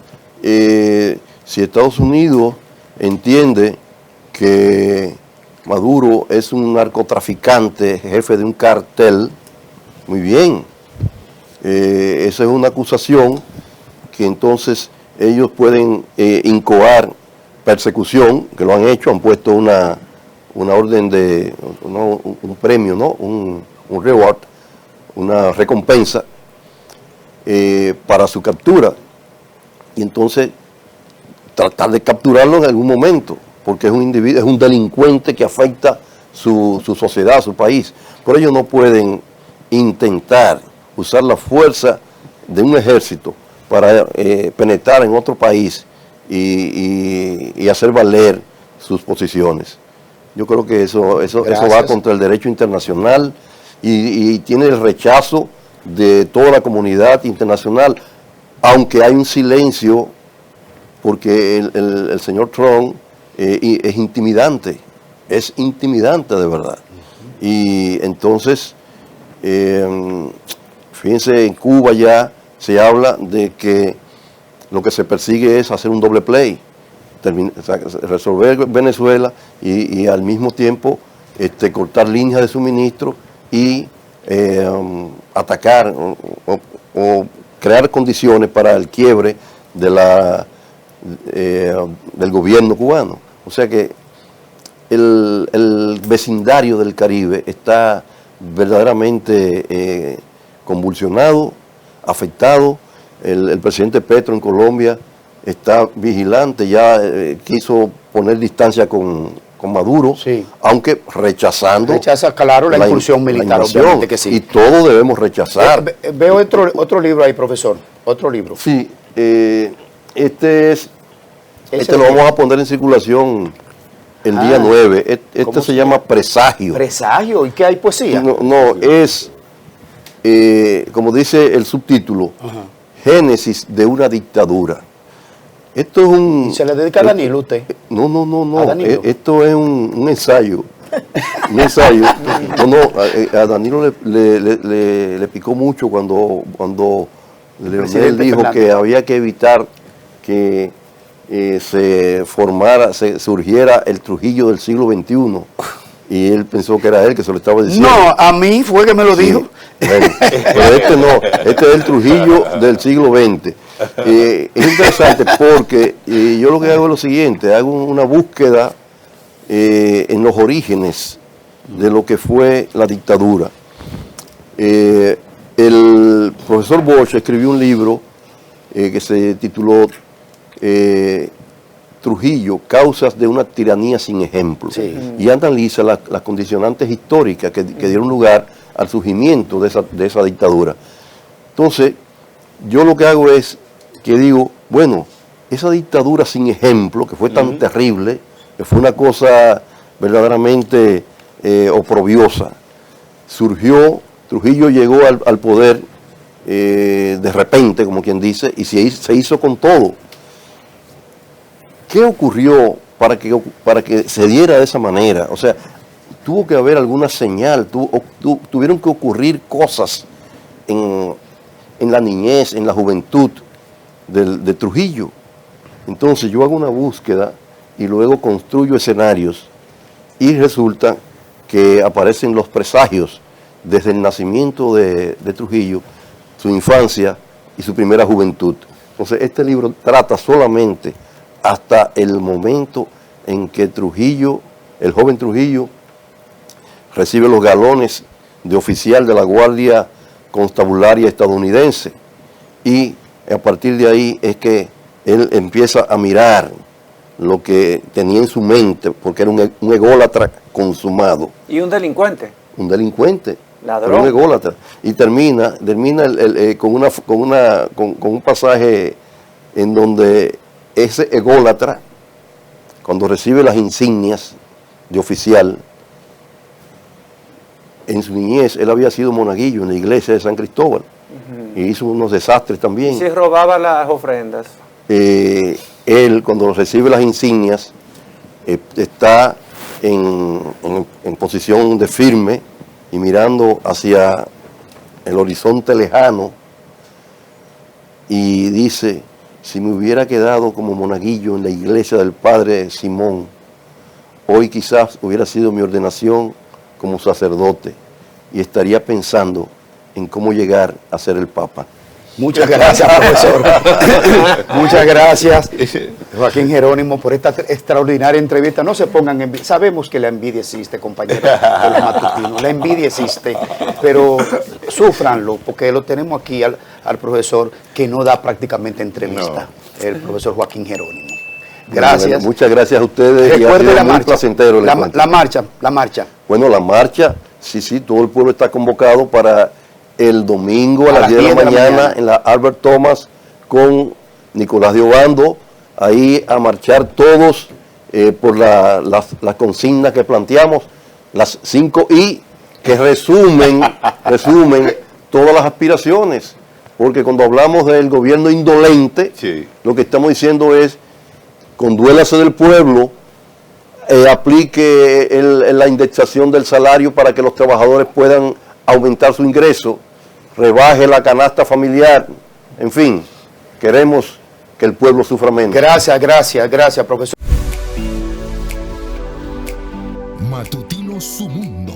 si Estados Unidos entiende que Maduro es un narcotraficante, jefe de un cartel, muy bien. Esa es una acusación que entonces ellos pueden incoar persecución, que lo han hecho, han puesto una orden de, un premio, ¿no? un reward, una recompensa para su captura. Y entonces tratar de capturarlo en algún momento, porque es un individuo, es un delincuente que afecta su sociedad, su país. Por ello no pueden intentar usar la fuerza de un ejército para penetrar en otro país y hacer valer sus posiciones. Yo creo que eso va contra el derecho internacional y tiene el rechazo de toda la comunidad internacional, aunque hay un silencio porque el señor Trump es intimidante de verdad. Y entonces, fíjense, en Cuba ya se habla de que lo que se persigue es hacer un doble play, resolver Venezuela y al mismo tiempo cortar líneas de suministro y atacar o crear condiciones para el quiebre de del gobierno cubano. O sea que el vecindario del Caribe está verdaderamente convulsionado, afectado. El presidente Petro en Colombia está vigilante, ya quiso poner distancia con Maduro, Sí. aunque rechazando. Rechaza, claro, la incursión militar, invasión, obviamente que sí. y todos debemos rechazar. Veo otro libro ahí, profesor, otro libro. Sí, este lo vamos a poner en circulación el día 9. ¿Cómo Se llama Presagio. Presagio, ¿y qué hay poesía? No, es, como dice el subtítulo, Génesis de una dictadura. Esto es un... ¿Se le dedica a Danilo usted? No. ¿A Danilo? Esto es un ensayo. Un ensayo. A Danilo le picó mucho cuando Leonel dijo Fernández que había que evitar que surgiera el Trujillo del siglo XXI. Y él pensó que era él que se lo estaba diciendo. No, a mí fue que me lo dijo. Bueno, pero este es el Trujillo del siglo XX. Es interesante porque yo lo que hago es lo siguiente, hago una búsqueda en los orígenes de lo que fue la dictadura. El profesor Bosch escribió un libro que se tituló Trujillo, causas de una tiranía sin ejemplo. Sí. Y analiza las condicionantes históricas que dieron lugar al surgimiento de esa dictadura. Entonces, yo lo que hago es que digo, bueno, esa dictadura sin ejemplo, que fue tan terrible, que fue una cosa verdaderamente oprobiosa, surgió, Trujillo llegó al poder de repente, como quien dice, y se hizo con todo. ¿Qué ocurrió para que se diera de esa manera? O sea, tuvo que haber alguna señal, tuvieron que ocurrir cosas en la niñez, en la juventud de Trujillo. Entonces yo hago una búsqueda y luego construyo escenarios y resulta que aparecen los presagios desde el nacimiento de Trujillo, su infancia y su primera juventud. Entonces este libro trata solamente hasta el momento en que Trujillo, el joven Trujillo, recibe los galones de oficial de la Guardia Constabularia estadounidense, y a partir de ahí es que él empieza a mirar lo que tenía en su mente, porque era un ególatra consumado. Y un delincuente. Un delincuente. Pero un ególatra. Y termina con un pasaje en donde ese ególatra, cuando recibe las insignias de oficial, en su niñez él había sido monaguillo en la iglesia de San Cristóbal y hizo unos desastres también. Y se robaba las ofrendas. Él, cuando recibe las insignias, está en posición de firme y mirando hacia el horizonte lejano y dice: si me hubiera quedado como monaguillo en la iglesia del padre Simón, hoy quizás hubiera sido mi ordenación como sacerdote y estaría pensando en cómo llegar a ser el Papa. Muchas gracias, profesor. Muchas gracias, Joaquín Jerónimo, por esta extraordinaria entrevista. No se pongan envidia. Sabemos que la envidia existe, compañeros de los matutinos. La envidia existe, pero súfranlo, porque lo tenemos aquí al profesor que no da prácticamente entrevista, el profesor Joaquín Jerónimo. Gracias. Bueno, muchas gracias a ustedes. Recuerde la marcha. Placentero, la marcha. Bueno, la marcha, sí, todo el pueblo está convocado para el domingo a las 10 de la mañana en la Albert Thomas con Nicolás de Obando, ahí a marchar todos por las consignas que planteamos, las 5 I, que resumen todas las aspiraciones, porque cuando hablamos del gobierno indolente, sí, lo que estamos diciendo es: conduélase del pueblo, aplique la indexación del salario para que los trabajadores puedan aumentar su ingreso, rebaje la canasta familiar, en fin, queremos que el pueblo sufra menos. Gracias, profesor. Matutino Su Mundo.